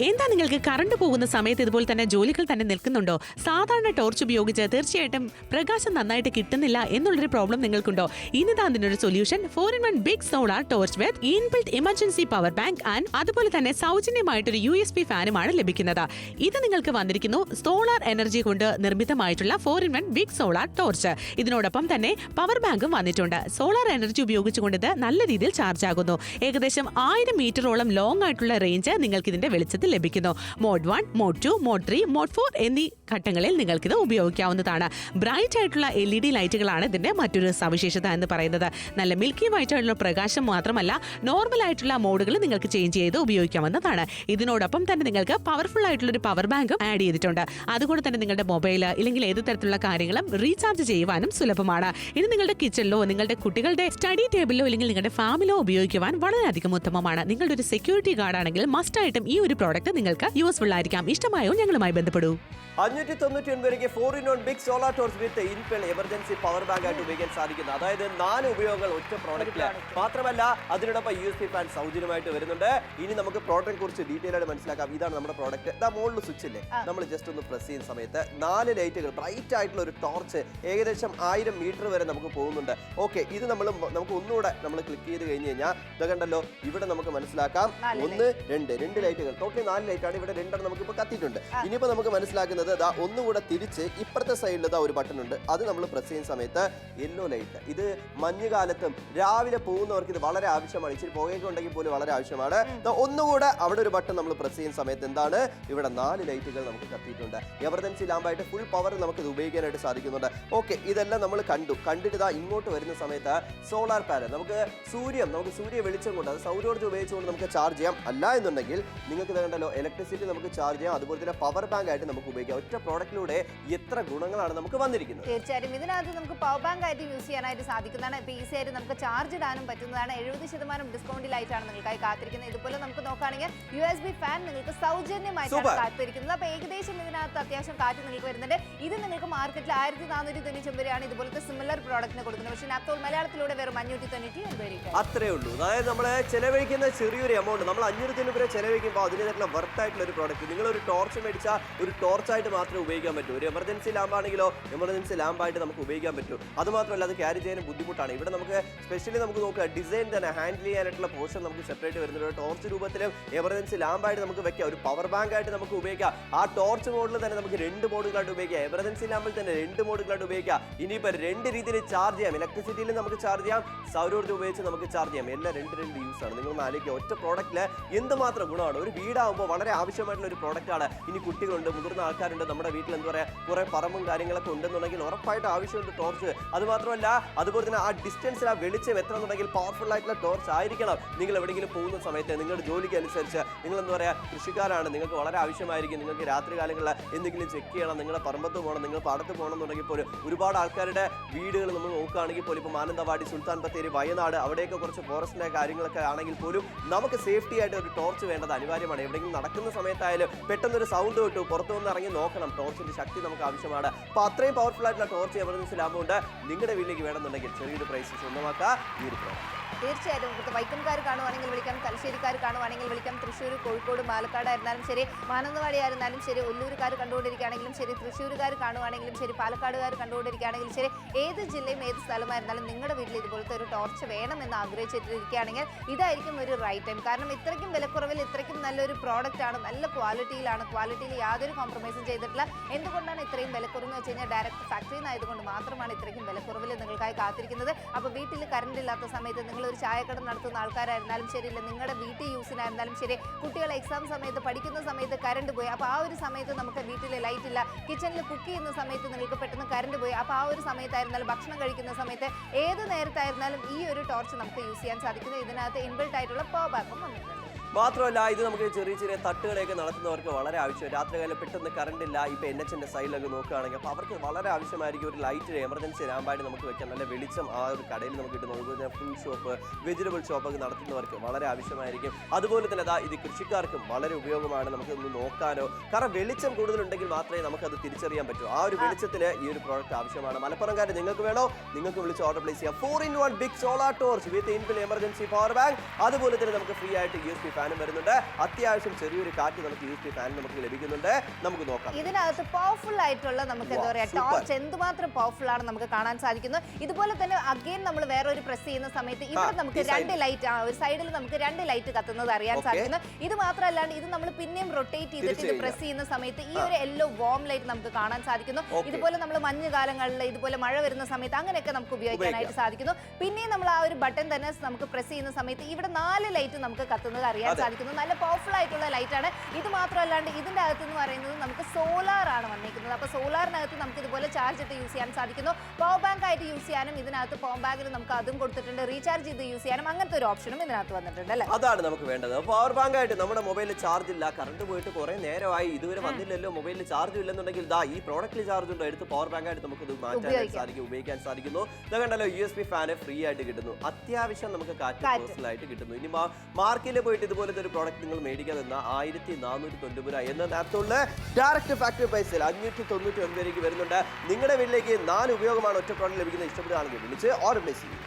എന്താ നിങ്ങൾക്ക് കറണ്ട് പോകുന്ന സമയത്ത് ഇതുപോലെ തന്നെ ജോലികൾ തന്നെ നിൽക്കുന്നുണ്ടോ? സാധാരണ ടോർച്ച് ഉപയോഗിച്ച് തീർച്ചയായിട്ടും പ്രകാശം നന്നായിട്ട് കിട്ടുന്നില്ല എന്നുള്ളൊരു പ്രോബ്ലം നിങ്ങൾക്കുണ്ടോ? ഇനിതാ അതിനൊരു solution 4-in-1 big solar torch with inbuilt emergency power bank and അതുപോലെ തന്നെ സൗജന്യമായിട്ടൊരു USB ഫാനുമാണ് ലഭിക്കുന്നത്. ഇത് നിങ്ങൾക്ക് വന്നിരിക്കുന്നു സോളാർ എനർജി കൊണ്ട് നിർമ്മിതമായിട്ടുള്ള 4-in-1 ബിഗ് സോളാർ ടോർച്ച്. ഇതിനോടൊപ്പം തന്നെ പവർ ബാങ്കും വന്നിട്ടുണ്ട്. സോളാർ എനർജി ഉപയോഗിച്ചുകൊണ്ട് ഇത് നല്ല രീതിയിൽ ചാർജ് ആകുന്നു. ഏകദേശം 1000 മീറ്ററോളം ലോങ് ആയിട്ടുള്ള റേഞ്ച് നിങ്ങൾക്ക് ഇതിന്റെ വെളിച്ചത്തിൽ ലഭിക്കുന്നു. മോഡ് 1, മോഡ് 2, മോഡ് 3, മോഡ് 4 എന്നീ ഘട്ടങ്ങളിൽ നിങ്ങൾക്ക് ഇത് ഉപയോഗിക്കാവുന്നതാണ്. ബ്രൈറ്റ് ആയിട്ടുള്ള LED ലൈറ്റുകളാണ് ഇതിന്റെ മറ്റൊരു സവിശേഷത എന്ന് പറയുന്നത്. നല്ല മിൽക്കി വൈറ്റ് ആയിട്ടുള്ള പ്രകാശം മാത്രമല്ല നോർമൽ ആയിട്ടുള്ള മോഡുകൾ നിങ്ങൾക്ക് ചേഞ്ച് ചെയ്ത് ഉപയോഗിക്കാവുന്നതാണ്. ഇതിനോടൊപ്പം തന്നെ നിങ്ങൾക്ക് പവർഫുൾ ആയിട്ടുള്ള ഒരു പവർ ബാങ്കും ആഡ് ചെയ്തിട്ടുണ്ട്. അതുകൊണ്ട് തന്നെ നിങ്ങളുടെ മൊബൈൽ അല്ലെങ്കിൽ ഏത് തരത്തിലുള്ള കാര്യങ്ങളും റീചാർജ് ചെയ്യുവാനും സുലഭമാണ്. ഇത് നിങ്ങളുടെ കിച്ചണിലോ നിങ്ങളുടെ കുട്ടികളുടെ സ്റ്റഡി ടേബിളിലോ അല്ലെങ്കിൽ നിങ്ങളുടെ ഫാമിലോ ഉപയോഗിക്കുവാൻ വളരെയധികം ഉത്തമമാണ്. നിങ്ങളുടെ ഒരു സെക്യൂരിറ്റി ഗാർഡ് ആണെങ്കിൽ മസ്റ്റ് ആയിട്ടും ഈ ഒരു പ്രോഡക്റ്റ് നിങ്ങൾക്ക് യൂസ്ഫുൾ ആയിരിക്കാം. ഇഷ്ടമായോ ഞങ്ങളുമായി ബന്ധപ്പെടൂ. 599 4-in-1 big solar torch with inbuilt emergency power bank ആയിട്ട് ഉപയോഗിക്കാൻ സാധിക്കുന്നത്. അതായത് 4 ഉപയോഗങ്ങൾ ഒറ്റ പ്രോഡക്റ്റിലാണ്. മാത്രമല്ല അതിനോടൊപ്പം USB ഫാൻ സൗജന്യമായിട്ട് വരുന്നുണ്ട്. ഇനി നമുക്ക് പ്രോഡക്റ്റിനെ കുറിച്ച് ഡീറ്റെയിൽ ആയിട്ട് മനസ്സിലാക്കാം. ഇതാണ് നമ്മുടെ പ്രോഡക്റ്റ്. മുകളിൽ സ്വിച്ച് ഇല്ലേ, നമ്മൾ ജസ്റ്റ് ഒന്ന് പ്രസ് ചെയ്യുന്ന സമയത്ത് 4 ലൈറ്റുകൾ ബ്രൈറ്റ് ആയിട്ടുള്ള ഒരു ടോർച്ച് ഏകദേശം 1000 മീറ്റർ വരെ നമുക്ക് പോകുന്നുണ്ട്. ഓക്കെ, ഇത് നമുക്ക് ഒന്നുകൂടെ നമ്മൾ ക്ലിക്ക് ചെയ്ത് കഴിഞ്ഞ് കഴിഞ്ഞാൽ ഇത് കണ്ടല്ലോ, ഇവിടെ നമുക്ക് മനസ്സിലാക്കാം 1, 2 ലൈറ്റുകൾ ടോട്ടലി 4 ലൈറ്റാണ്. ഇവിടെ 2 നമുക്ക് ഇപ്പോൾ കത്തിയിട്ടുണ്ട്. ഇനിയിപ്പോൾ നമുക്ക് മനസ്സിലാക്കുന്നത് ഒന്നുകൂടെ തിരിച്ച് ഇപ്പുറത്തെ സൈഡിൽ ഒരു ബട്ടൺ ഉണ്ട്. അത് നമ്മൾ പ്രസ് ചെയ്യുന്ന സമയത്ത് യെല്ലോ ലൈറ്റ്, ഇത് മഞ്ഞുകാലത്തും രാവിലെ പോകുന്നവർക്ക് ഇത് വളരെ ആവശ്യമാണ്. ഇച്ചിരി പുകയൊക്കെ ഉണ്ടെങ്കിൽ പോലും വളരെ ആവശ്യമാണ്. ഒന്നുകൂടെ അവിടെ ഒരു ബട്ടൺ നമ്മൾ പ്രസ് ചെയ്യുന്ന സമയത്ത് എന്താണ്, ഇവിടെ 4 ലൈറ്റുകൾ നമുക്ക് കത്തിയിട്ടുണ്ട്. എമർജൻസി ലാമ്പായിട്ട് ഫുൾ പവർ നമുക്ക് ഇത് ഉപയോഗിക്കാനായിട്ട് സാധിക്കുന്നുണ്ട്. ഓക്കെ, ഇതെല്ലാം നമ്മൾ കണ്ടിട്ട് ഇങ്ങോട്ട് വരുന്ന സമയത്ത് സോളാർ പാനൽ നമുക്ക് സൂര്യ വെളിച്ചം കൊണ്ട് അത് സൗരോർജ്ജം ഉപയോഗിച്ചുകൊണ്ട് നമുക്ക് ചാർജ് ചെയ്യാം. അല്ല എന്നുണ്ടെങ്കിൽ നിങ്ങൾക്ക് ഇത് കണ്ടല്ലോ ഇലക്ട്രിസിറ്റി നമുക്ക് ചാർജ് ചെയ്യാം. അതുപോലെ തന്നെ പവർ ബാങ്ക് ആയിട്ട് നമുക്ക് ഉപയോഗിക്കാം. ഒറ്റ പ്രോഡക്റ്റിലൂടെ എത്ര ഗുണങ്ങളാണ് നമുക്ക് വന്നിരിക്കുന്നത്. തീർച്ചയായും ഇതിനകത്ത് നമുക്ക് പവർ ബാങ്ക് ആയിട്ട് യൂസ് ചെയ്യാനായിട്ട് സാധിക്കുന്നതാണ്. ഇപ്പോൾ ഈസി ആയിട്ട് നമുക്ക് ചാർജ് ഇടാനും പറ്റുന്നതാണ്. 70% ഡിസ്കൗണ്ടിലായിട്ടാണ് നിങ്ങൾക്കായി കാത്തിരിക്കുന്നത്. ഇതുപോലെ നമുക്ക് നോക്കുകയാണെങ്കിൽ USB ഫാൻ നിങ്ങൾക്ക് സൗജന്യമായിട്ടാണ് കാത്തിരിക്കുന്നത്. അപ്പോൾ ഏകദേശം ഇതിനകത്ത് അത്യാവശ്യം കാറ്റ് നിങ്ങൾക്ക് വരുന്നുണ്ട്. ഇത് നിങ്ങൾക്ക് മാർക്കറ്റിൽ 1499 രൂപയാണ് ഇതുപോലത്തെ സിമിലർ പ്രോഡക്റ്റിന് കൊടുക്കുന്നത്. പക്ഷേ നാപ്തോൾ മലയാളത്തിലൂടെ വെറും 599 അത്രേ ഉള്ളൂ. അതായത് നമ്മൾ ചെലവഴിക്കുന്ന ചെറിയൊരു എമൗണ്ട് നമ്മൾ 500 രൂപ ചെലവഴിക്കുമ്പോൾ അതിനേക്കാളും വർത്ത് ആയിട്ടുള്ള ഒരു പ്രോഡക്റ്റ്. നിങ്ങളൊരു ടോർച്ച് മേടിച്ചാൽ ഒരു ടോർച്ചായിട്ട് മാത്രമേ ഉപയോഗിക്കാൻ പറ്റൂ. ഒരു എമർജൻസി ലാമ്പാണെങ്കിലോ എമർജൻസി ലാമ്പായിട്ട് നമുക്ക് ഉപയോഗിക്കാൻ പറ്റൂ. അതുമാത്രമല്ല അത് ക്യാരി ചെയ്യാൻ ബുദ്ധിമുട്ടാണ്. ഇവിടെ നമുക്ക് സ്പെഷ്യലി നമുക്ക് നോക്കുക ഡിസൈൻ തന്നെ ഹാൻഡിൽ ചെയ്യാനായിട്ടുള്ള പോർഷൻ നമുക്ക് സെപ്പറേറ്റ് വരുന്നുണ്ട്. ഒരു ടോർച്ച് രൂപത്തിലും എമർജൻസി ലാമ്പായിട്ട് നമുക്ക് വെക്കാം. ഒരു പവർ ബാങ്ക് ആയിട്ട് നമുക്ക് ഉപയോഗിക്കാം. ആ ടോർച്ച് മോഡിൽ തന്നെ നമുക്ക് 2 മോഡുകളായിട്ട് ഉപയോഗിക്കാം. എമർജൻസി ലാമ്പിൽ തന്നെ 2 മോഡുകളായിട്ട് ഉപയോഗിക്കാം. ഇനിയിപ്പോൾ 2 രീതിയിൽ ചാർജ് ചെയ്യാം. ഇലക്ട്രിസിറ്റിയിൽ നമുക്ക് ചാർജ് ചെയ്യാം, സൗരോർജ്ജം ഉപയോഗിച്ച് നമുക്ക് ചാർജ് ചെയ്യാം. എല്ലാം 2 യൂസ് ആണ്. നിങ്ങൾ ആലോചിക്കുക ഒറ്റ പ്രോഡക്റ്റിൽ എന്തുമാത്രം ഗുണമാണ്. ഒരു വീടാകുമ്പോൾ ആകുമ്പോൾ വളരെ ആവശ്യമായിട്ടുള്ള ഒരു പ്രോഡക്റ്റ് ആണ്. ഇനി കുട്ടികളുണ്ട്, മുതിർന്ന ആൾക്കാരുണ്ട്, നമ്മുടെ വീട്ടിൽ എന്താ പറയുക കുറെ പറമ്പും കാര്യങ്ങളൊക്കെ ഉണ്ടെന്നുണ്ടെങ്കിൽ ഉറപ്പായിട്ട് ആവശ്യമുണ്ട് ടോർച്ച്. അത് മാത്രമല്ല അതുപോലെ തന്നെ ആ ഡിസ്റ്റൻസിൽ ആ വെളിച്ചം എത്ര എന്നുണ്ടെങ്കിൽ പവർഫുൾ ആയിട്ടുള്ള ടോർച്ച് ആയിരിക്കണം. നിങ്ങൾ എവിടെയെങ്കിലും പോകുന്ന സമയത്ത് നിങ്ങളുടെ ജോലിക്ക് അനുസരിച്ച് നിങ്ങൾ എന്താ പറയുക കൃഷിക്കാരാണ്, നിങ്ങൾക്ക് വളരെ ആവശ്യമായിരിക്കും, നിങ്ങൾക്ക് രാത്രി കാലങ്ങളിൽ എന്തെങ്കിലും ചെക്ക് ചെയ്യണം, നിങ്ങളുടെ പറമ്പത്ത് പോകണം, നിങ്ങൾ പാടത്ത് പോകണം എന്നുണ്ടെങ്കിൽ പോലും ഒരുപാട് ആൾക്കാരുടെ വീടുകൾ നമ്മൾ നോക്കുകയാണെങ്കിൽ പോലും ഇപ്പോൾ മാനന്തവാടി, സുൽത്താൻ ബത്തേരി, വയനാട് അവിടെയൊക്കെ കുറച്ച് ഫോറസ്റ്റിൻ്റെ കാര്യങ്ങളൊക്കെ ആണെങ്കിൽ പോലും നമുക്ക് സേഫ്റ്റി ആയിട്ട് ഒരു ടോർച്ച് വേണ്ടത് അനിവാര്യമാണ്. എവിടെയെങ്കിലും നടക്കുന്ന സമയത്തായാലും പെട്ടെന്നൊരു സൗണ്ട് കിട്ടു, പുറത്തു നിന്ന് ഇറങ്ങി നോക്കണം, ടോർച്ചിന്റെ ശക്തി നമുക്ക് ആവശ്യമാണ്. അപ്പോൾ അത്രയും പവർഫുൾ ആയിട്ടുള്ള ടോർച്ച് എമർജൻസി ലാഭമുണ്ട്. നിങ്ങളുടെ വീട്ടിലേക്ക് വേണമെന്നുണ്ടെങ്കിൽ ചെറിയൊരു പ്രൈസ് സ്വന്തമാക്കുക ഈ ഒരു പ്രോഡക്റ്റ്. തീർച്ചയായിട്ടും നമുക്ക് വൈക്കംകാർ കാണുവാണെങ്കിൽ വിളിക്കാം, തലശ്ശേരിക്കാർ കാണുവാണെങ്കിൽ വിളിക്കാം, തൃശ്ശൂർ, കോഴിക്കോട്, പാലക്കാട് ആയിരുന്നാലും ശരി, മാനന്തവാടി ആയിരുന്നാലും ശരി, ഒല്ലൂരുകാർ കണ്ടുകൊണ്ടിരിക്കുകയാണെങ്കിലും ശരി, തൃശ്ശൂരുകാർ കാണുവാണെങ്കിലും ശരി, പാലക്കാടുകാർ കണ്ടുകൊണ്ടിരിക്കുകയാണെങ്കിലും ശരി, ഏത് ജില്ലയും ഏത് സ്ഥലമായിരുന്നാലും നിങ്ങളുടെ വീട്ടിൽ ഇതുപോലത്തെ ഒരു ടോർച്ച് വേണമെന്ന് ആഗ്രഹിച്ചിട്ടിരിക്കുകയാണെങ്കിൽ ഇതായിരിക്കും ഒരു റൈറ്റ് ടൈം. കാരണം ഇത്രയ്ക്കും വിലക്കുറവിൽ ഇത്രയ്ക്കും നല്ലൊരു പ്രോഡക്റ്റ് ആണ്, നല്ല ക്വാളിറ്റിയിലാണ്, ക്വാളിറ്റിയിൽ യാതൊരു കോംപ്രമൈസും ചെയ്തിട്ടില്ല. എന്തുകൊണ്ടാണ് ഇത്രയും വിലക്കുറവെന്ന് വെച്ച് കഴിഞ്ഞാൽ ഡയറക്റ്റ് ഫാക്ടറിയിൽ നിന്നായതുകൊണ്ട് മാത്രമാണ് ഇത്രയ്ക്കും വിലക്കുറവിൽ നിങ്ങൾക്കായി കാത്തിരിക്കുന്നത്. അപ്പോൾ വീട്ടിൽ കറണ്ട് ഇല്ലാത്ത സമയത്ത് നിങ്ങൾ ഒരു ചായക്കട നടത്തുന്ന ആൾക്കാരായിരുന്നാലും ശരിയില്ല, നിങ്ങളുടെ വീട്ടിൽ യൂസിനായിരുന്നാലും ശരി, കുട്ടികളെ എക്സാം സമയത്ത് പഠിക്കുന്ന സമയത്ത് കറണ്ട് പോയി, അപ്പോൾ ആ ഒരു സമയത്ത് നമുക്ക് വീട്ടിൽ ലൈറ്റ് ഇല്ല, കിച്ചണിൽ കുക്ക് ചെയ്യുന്ന സമയത്ത് നിങ്ങൾക്ക് പെട്ടെന്ന് കറണ്ട് പോയി, അപ്പോൾ ആ ഒരു സമയത്തായിരുന്നാലും ഭക്ഷണം കഴിക്കുന്ന സമയത്ത് ഏത് നേരത്തായിരുന്നാലും ഈ ഒരു ടോർച്ച് നമുക്ക് യൂസ് ചെയ്യാൻ സാധിക്കുന്നത്. ഇതിനകത്ത് ഇൻബിൽട്ട് ആയിട്ടുള്ള പവർ ബാക്കും വന്നിട്ടുണ്ട്. മാത്രമല്ല ഇത് നമുക്ക് ചെറിയ ചെറിയ തട്ടുകളെയൊക്കെ നടത്തുന്നവർക്ക് വളരെ ആവശ്യം. രാത്രികാലം പെട്ടെന്ന് കറണ്ട് ഇല്ല, ഇപ്പോൾ NHന്റെ സൈഡിലൊക്കെ നോക്കുകയാണെങ്കിൽ അപ്പോൾ അവർക്ക് വളരെ ആവശ്യമായിരിക്കും ഒരു ലൈറ്റ് എമർജൻസി ലാമ്പായിട്ട് നമുക്ക് വെക്കാം. നല്ല വെളിച്ചം ആ ഒരു കടയിൽ നമുക്ക് കിട്ടും. അതുപോലെ ഫ്രൂട്ട് ഷോപ്പ്, വെജിറ്റബിൾ ഷോപ്പൊക്കെ നടത്തുന്നവർക്ക് വളരെ ആവശ്യമായിരിക്കും. അതുപോലെ തന്നെ ഇത് കൃഷിക്കാർക്കും വളരെ ഉപയോഗമാണ്. നമുക്കൊന്ന് നോക്കാനോ, കാരണം വെളിച്ചം കൂടുതലുണ്ടെങ്കിൽ മാത്രമേ നമുക്കത് തിരിച്ചറിയാൻ പറ്റൂ. ആ ഒരു വെളിച്ചത്തിൽ ഈ ഒരു പ്രോഡക്റ്റ് ആവശ്യമാണ്. മലപ്പുറംകാർ നിങ്ങൾക്ക് വേണോ, നിങ്ങൾക്ക് വിളിച്ച് ഓർഡർ പ്ലേസ് ചെയ്യാം. 4-in-1 ബിഗ് സോളാർ ടോർച്ച് വിത്ത് ഇൻബിൽ എമർജൻസി പവർ ബാങ്ക്. അതുപോലെ തന്നെ നമുക്ക് ഫ്രീ ആയിട്ട് USB ഫാനും വരുന്നുണ്ട്. അത്യാവശ്യം ചെറിയൊരു കാറ്റ് നമുക്ക് USB ഫാൻ നമുക്ക് ലഭിക്കുന്നുണ്ട്. നമുക്ക് നോക്കാം. ഇതിനകത്ത് പവർഫുൾ ആയിട്ടുള്ള നമുക്ക് എന്താ പറയാ ടോർച്ച് എന്തുമാത്രം പവർഫുൾ ആണ് നമുക്ക് കാണാൻ സാധിക്കുന്നു. ഇതുപോലെ തന്നെ അഗൈൻ നമ്മൾ വേറെ ഒരു പ്രസ് ചെയ്യുന്ന സമയത്ത് ഇവിടെ നമുക്ക് രണ്ട് ലൈറ്റ്, ഒരു സൈഡിൽ നമുക്ക് രണ്ട് ലൈറ്റ് കത്തുന്നത് അറിയാൻ സാധിക്കുന്നു. ഇത് മാത്രമല്ലാണ്ട് ഇത് നമ്മൾ പിന്നെയും റൊട്ടേറ്റ് ചെയ്തിട്ട് ഇത് പ്രസ് ചെയ്യുന്ന സമയത്ത് ഈ ഒരു യെല്ലോ വോം ലൈറ്റ് നമുക്ക് കാണാൻ സാധിക്കുന്നു. ഇതുപോലെ നമ്മൾ മഞ്ഞ് കാലങ്ങളിൽ ഇതുപോലെ മഴ വരുന്ന സമയത്ത് അങ്ങനെയൊക്കെ നമുക്ക് ഉപയോഗിക്കാനായിട്ട് സാധിക്കുന്നു. പിന്നെയും നമ്മൾ ആ ഒരു ബട്ടൺ തന്നെ നമുക്ക് പ്രസ് ചെയ്യുന്ന സമയത്ത് ഇവിടെ 4 ലൈറ്റ് നമുക്ക് കത്തുന്നത് അറിയാൻ സാധിക്കുന്നു. നല്ല പവർഫുൾ ആയിട്ടുള്ള ലൈറ്റ് ആണ്. ഇത് മാത്രമല്ലാണ്ട് ഇതിന്റെ അകത്ത് എന്ന് പറയുന്നത് നമുക്ക് സോളാർ ആണ് വന്നിരിക്കുന്നത്. അപ്പോൾ സോളാറിനകത്ത് നമുക്ക് ഇതുപോലെ ചാർജ് ഇട്ട് യൂസ് ചെയ്യാൻ സാധിക്കുന്നു. പവർ ബാങ്ക് ആയിട്ട് യൂസ് ചെയ്യാനും ഇതിനകത്ത് പവർ ബാങ്കിൽ നമുക്ക് അതും കൊടുത്തിട്ടുണ്ട്. റീചാർജ് ചെയ്ത് യൂസ് ചെയ്യാനും അങ്ങനത്തെ ഒരു ഓപ്ഷനും ഇതിനകത്ത് വന്നിട്ടുണ്ട് അല്ലേ? അതാണ് നമുക്ക് വേണ്ടത്. പവർ ബാങ്ക് ആയിട്ട് നമ്മുടെ മൊബൈലിൽ ചാർജ് ഇല്ല, കറണ്ട് പോയിട്ട് കുറെ നേരമായി, ഇതുവരെ വന്നില്ലല്ലോ, മൊബൈലിൽ ചാർജ് ഇല്ലെന്നുണ്ടെങ്കിൽ ഈ പ്രോഡക്റ്റിൽ ചാർജ് ഉണ്ടോ, എടുത്ത് പവർ ബാങ്ക് ആയിട്ട് നമുക്ക് ഇത് മാറ്റാൻ സാധിക്കും, ഉപയോഗിക്കാൻ സാധിക്കുന്നു. കണ്ടല്ലോ USB ഫാന് ഫ്രീ ആയിട്ട് കിട്ടുന്നു. അത്യാവശ്യം നമുക്ക് കാറ്റ് പേഴ്സണൽ ആയിട്ട് കിട്ടുന്നു. ഇനി മാർക്കറ്റിൽ പോയിട്ട് ഇതുപോലത്തെ ഒരു പ്രോഡക്റ്റ് നിങ്ങൾ മേടിക്കാൻ 1490 എന്നതിനകത്തുള്ള ഡയറക്റ്റ് ഫാക്ടറി പ്രൈസിൽ 599 വരുന്നുണ്ട്. നിങ്ങളുടെ വീട്ടിലേക്ക് 4 ഉപയോഗമാണ് ഒറ്റ പ്രോഡക്റ്റ് ലഭിക്കുന്നത്. ഇഷ്ടപ്പെടുകയാണെങ്കിൽ വിളിച്ച് ഓർഡർ പ്ലേസ് ചെയ്യും.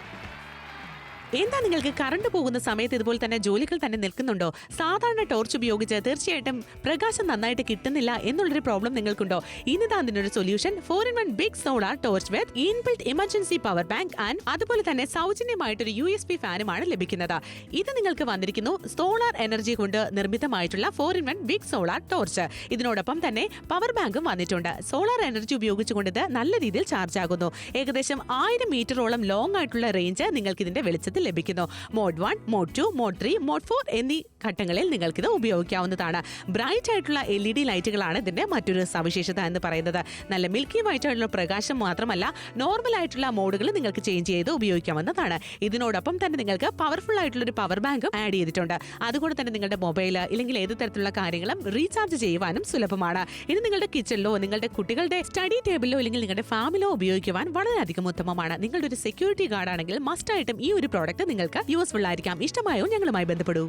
എന്താ നിങ്ങൾക്ക് കറണ്ട് പോകുന്ന സമയത്ത് ഇതുപോലെ തന്നെ ജോലികൾ തന്നെ നിൽക്കുന്നുണ്ടോ? സാധാരണ ടോർച്ച് ഉപയോഗിച്ച് തീർച്ചയായിട്ടും പ്രകാശം നന്നായിട്ട് കിട്ടുന്നില്ല എന്നുള്ളൊരു പ്രോബ്ലം നിങ്ങൾക്കുണ്ടോ? ഇനിതാ അതിനൊരു solution. 4-in-1 big solar torch with inbuilt emergency power bank and അതുപോലെ തന്നെ സൗജന്യമായിട്ടൊരു USB ഫാനുമാണ് ലഭിക്കുന്നത്. ഇത് നിങ്ങൾക്ക് വന്നിരിക്കുന്നു സോളാർ എനർജി കൊണ്ട് നിർമ്മിതമായിട്ടുള്ള 4-in-1 ബിഗ് സോളാർ ടോർച്ച്. ഇതിനോടൊപ്പം തന്നെ പവർ ബാങ്കും വന്നിട്ടുണ്ട്. സോളാർ എനർജി ഉപയോഗിച്ചുകൊണ്ട് ഇത് നല്ല രീതിയിൽ ചാർജ് ആകുന്നു. ഏകദേശം 1000 മീറ്ററോളം ലോങ് ആയിട്ടുള്ള റേഞ്ച് നിങ്ങൾക്ക് ഇതിന്റെ വെളിച്ചത്തിൽ ലഭിക്കുന്നു. മോഡ് 1, മോഡ് 2, മോഡ് 3, മോഡ് 4 എന്നീ ഘട്ടങ്ങളിൽ നിങ്ങൾക്ക് ഇത് ഉപയോഗിക്കാവുന്നതാണ്. ബ്രൈറ്റ് ആയിട്ടുള്ള LED ലൈറ്റുകളാണ് ഇതിന്റെ മറ്റൊരു സവിശേഷത എന്ന് പറയുന്നത്. നല്ല മിൽക്കി വൈറ്റ് ആയിട്ടുള്ള പ്രകാശം മാത്രമല്ല നോർമൽ ആയിട്ടുള്ള മോഡുകൾ നിങ്ങൾക്ക് ചേഞ്ച് ചെയ്ത് ഉപയോഗിക്കാവുന്നതാണ്. ഇതിനോടൊപ്പം തന്നെ നിങ്ങൾക്ക് പവർഫുൾ ആയിട്ടുള്ള ഒരു പവർ ബാങ്കും ആഡ് ചെയ്തിട്ടുണ്ട്. അതുകൊണ്ട് തന്നെ നിങ്ങളുടെ മൊബൈൽ അല്ലെങ്കിൽ ഏത് തരത്തിലുള്ള കാര്യങ്ങളും റീചാർജ് ചെയ്യുവാനും സുലഭമാണ്. ഇത് നിങ്ങളുടെ കിച്ചണിലോ നിങ്ങളുടെ കുട്ടികളുടെ സ്റ്റഡി ടേബിളിലോ അല്ലെങ്കിൽ നിങ്ങളുടെ ഫാമിലോ ഉപയോഗിക്കുവാൻ വളരെയധികം ഉത്തമമാണ്. നിങ്ങളുടെ ഒരു സെക്യൂരിറ്റി ഗാർഡ് ആണെങ്കിൽ മസ്റ്റ് ആയിട്ടും ഈ ഒരു പ്രോഡക്റ്റ് നിങ്ങൾക്ക് യൂസ്ഫുൾ ആയിരിക്കാം. ഇഷ്ടമായോ ഞങ്ങളുമായി ബന്ധപ്പെടൂ.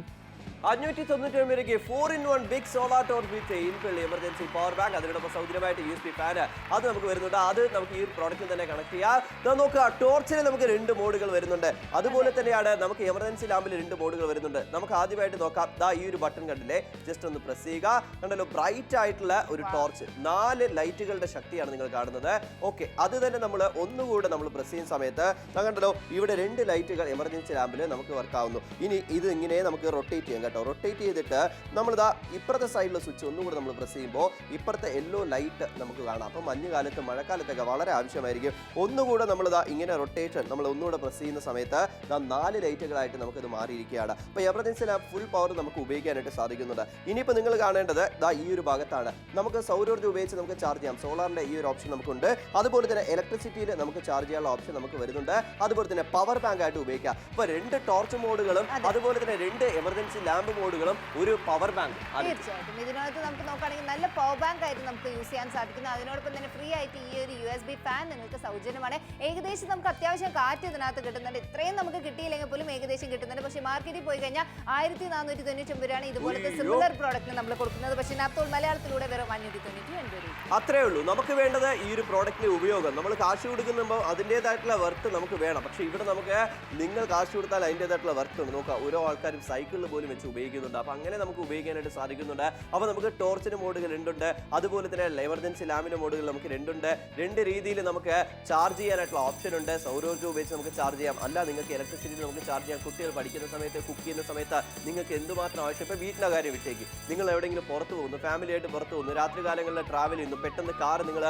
599 4-in-1 big solar torch with inbuilt emergency power bank. അതിനോടൊപ്പം സൗജന്യമായിട്ട് USB ഫാൻ അത് നമുക്ക് വരുന്നുണ്ട്. അത് നമുക്ക് ഈ പ്രോഡക്റ്റിൽ തന്നെ കണക്ട് ചെയ്യാം. നോക്കുക, ടോർച്ചിൽ നമുക്ക് 2 മോഡുകൾ വരുന്നുണ്ട്. അതുപോലെ തന്നെയാണ് നമുക്ക് എമർജൻസി ലാമ്പിൽ 2 മോഡുകൾ വരുന്നുണ്ട്. നമുക്ക് ആദ്യമായിട്ട് നോക്കാം. ഈ ഒരു ബട്ടൺ കണ്ടില്ലേ, ജസ്റ്റ് ഒന്ന് പ്രസ് ചെയ്യുക. കണ്ടല്ലോ, ബ്രൈറ്റ് ആയിട്ടുള്ള ഒരു ടോർച്ച്, 4 ലൈറ്റുകളുടെ ശക്തിയാണ് നിങ്ങൾ കാണുന്നത്. ഓക്കെ, അത് തന്നെ നമ്മൾ ഒന്നുകൂടെ നമ്മൾ പ്രസ് ചെയ്യുന്ന സമയത്ത് കണ്ടല്ലോ ഇവിടെ 2 ലൈറ്റുകൾ എമർജൻസി ലാമ്പിൽ നമുക്ക് വർക്ക് ആവുന്നു. ഇനി ഇത് ഇങ്ങനെ നമുക്ക് റൊട്ടേറ്റ് ചെയ്യാം. കേട്ടോ. റൊട്ടേറ്റ് ചെയ്തിട്ട് നമ്മളിതാ ഇപ്പുറത്തെ സൈഡിലെ സ്വിച്ച് ഒന്നുകൂടെ നമ്മൾ പ്രസ് ചെയ്യുമ്പോൾ ഇപ്പുറത്തെ യെല്ലോ ലൈറ്റ് നമുക്ക് കാണാം. അപ്പം മഞ്ഞുകാലത്ത് മഴക്കാലത്തൊക്കെ വളരെ ആവശ്യമായിരിക്കും. ഒന്നുകൂടെ നമ്മളിതാ ഇങ്ങനെ റൊട്ടേഷൻ നമ്മൾ ഒന്നുകൂടെ പ്രസ് ചെയ്യുന്ന സമയത്ത് 4 ലൈറ്റുകളായിട്ട് നമുക്കിത് മാറിയിരിക്കുകയാണ്. അപ്പോൾ എമർജൻസി ലാമ്പ് ഫുൾ പവർ നമുക്ക് ഉപയോഗിക്കാനായിട്ട് സാധിക്കുന്നുണ്ട്. ഇനിയിപ്പോൾ നിങ്ങൾ കാണേണ്ടത് ഈ ഒരു ഭാഗത്താണ്. നമുക്ക് സൗരോർജ്ജം ഉപയോഗിച്ച് നമുക്ക് ചാർജ് ചെയ്യാം. സോളാറിന്റെ ഈ ഒരു ഓപ്ഷൻ നമുക്കുണ്ട്. അതുപോലെ തന്നെ ഇലക്ട്രിസിറ്റിയിൽ നമുക്ക് ചാർജ് ചെയ്യാനുള്ള ഓപ്ഷൻ നമുക്ക് വരുന്നുണ്ട്. അതുപോലെ തന്നെ പവർ ബാങ്ക് ആയിട്ട് ഉപയോഗിക്കാം. അപ്പോൾ 2 ടോർച്ച് മോഡുകളും അതുപോലെ തന്നെ 2 എമർജൻസി ലാമ്പ് മോഡുകളും ഒരു പവർ ബാങ്ക്. തീർച്ചയായിട്ടും ഇതിനകത്ത് നമുക്ക് നോക്കുകയാണെങ്കിൽ നല്ല പവർ ബാങ്ക് ആയിട്ട് നമുക്ക് യൂസ് ചെയ്യാൻ സാധിക്കുന്നു. അതിനോടൊപ്പം തന്നെ ഫ്രീ ആയിട്ട് ഈ ഒരു USB ഫാൻ നിങ്ങൾക്ക് സൗജന്യമാണ്. ഏകദേശം നമുക്ക് അത്യാവശ്യം കാറ്റ് ഇതിനകത്ത് കിട്ടുന്നുണ്ട്. ഇത്രയും നമുക്ക് കിട്ടിയില്ലെങ്കിൽ പോലും ഏകദേശം കിട്ടുന്നുണ്ട്. പക്ഷേ മാർക്കറ്റിൽ പോയി കഴിഞ്ഞാൽ 1499 രൂപയാണ് ഇതുപോലത്തെ സിമിലർ പ്രോഡക്റ്റ് നമ്മൾ കൊടുക്കുന്നത്. പക്ഷേ അപ്പോൾ മലയാളത്തിലൂടെ വെറും 599 രൂപ. അത്രേ ഉള്ളൂ. നമുക്ക് വേണ്ടത് ഈ ഒരു പ്രോഡക്റ്റിന്റെ ഉപയോഗം. നമ്മൾ കാശ് കൊടുക്കുമ്പോൾ അതിൻ്റെതായിട്ടുള്ള വർത്ത് നമുക്ക് വേണം. പക്ഷേ ഇവിടെ നമുക്ക് നിങ്ങൾ കാശ് കൊടുത്താൽ അതിൻ്റെതായിട്ടുള്ള വർത്ത് ഉണ്ട്. നോക്കാം, ഓരോ ആൾക്കാരും സൈക്കിളിൽ പോലും വെച്ച് ഉപയോഗിക്കുന്നുണ്ട്. അപ്പോൾ അങ്ങനെ നമുക്ക് ഉപയോഗിക്കാനായിട്ട് സാധിക്കുന്നുണ്ട്. അപ്പോൾ നമുക്ക് ടോർച്ചിന് മോഡുകൾ 2 ഉണ്ട്. അതുപോലെ തന്നെ എമർജൻസി ലാമ്പിന്റെ മോഡുകൾ നമുക്ക് 2 ഉണ്ട്. 2 രീതിയിൽ നമുക്ക് ചാർജ് ചെയ്യാനായിട്ടുള്ള ഓപ്ഷൻ ഉണ്ട്. സൗരോർജ്ജം ഉപയോഗിച്ച് നമുക്ക് ചാർജ് ചെയ്യാം. അല്ല, നിങ്ങൾക്ക് ഇലക്ട്രിസിറ്റി നമുക്ക് ചാർജ് ചെയ്യാം. കുട്ടികൾ പഠിക്കുന്ന സമയത്ത്, കുക്ക് ചെയ്യുന്ന സമയത്ത് നിങ്ങൾക്ക് എന്തുമാത്രം ആവശ്യം. ഇപ്പോൾ വീട്ടിലെ കാര്യം വിട്ടേക്ക്, നിങ്ങൾ എവിടെയെങ്കിലും പുറത്ത് പോകുന്നു, ഫാമിലിയായിട്ട് പുറത്ത് പോകുന്നു, രാത്രി കാലങ്ങളിൽ ട്രാവൽ ചെയ്യുന്നു, പെട്ടെന്ന് കാർ നിങ്ങൾ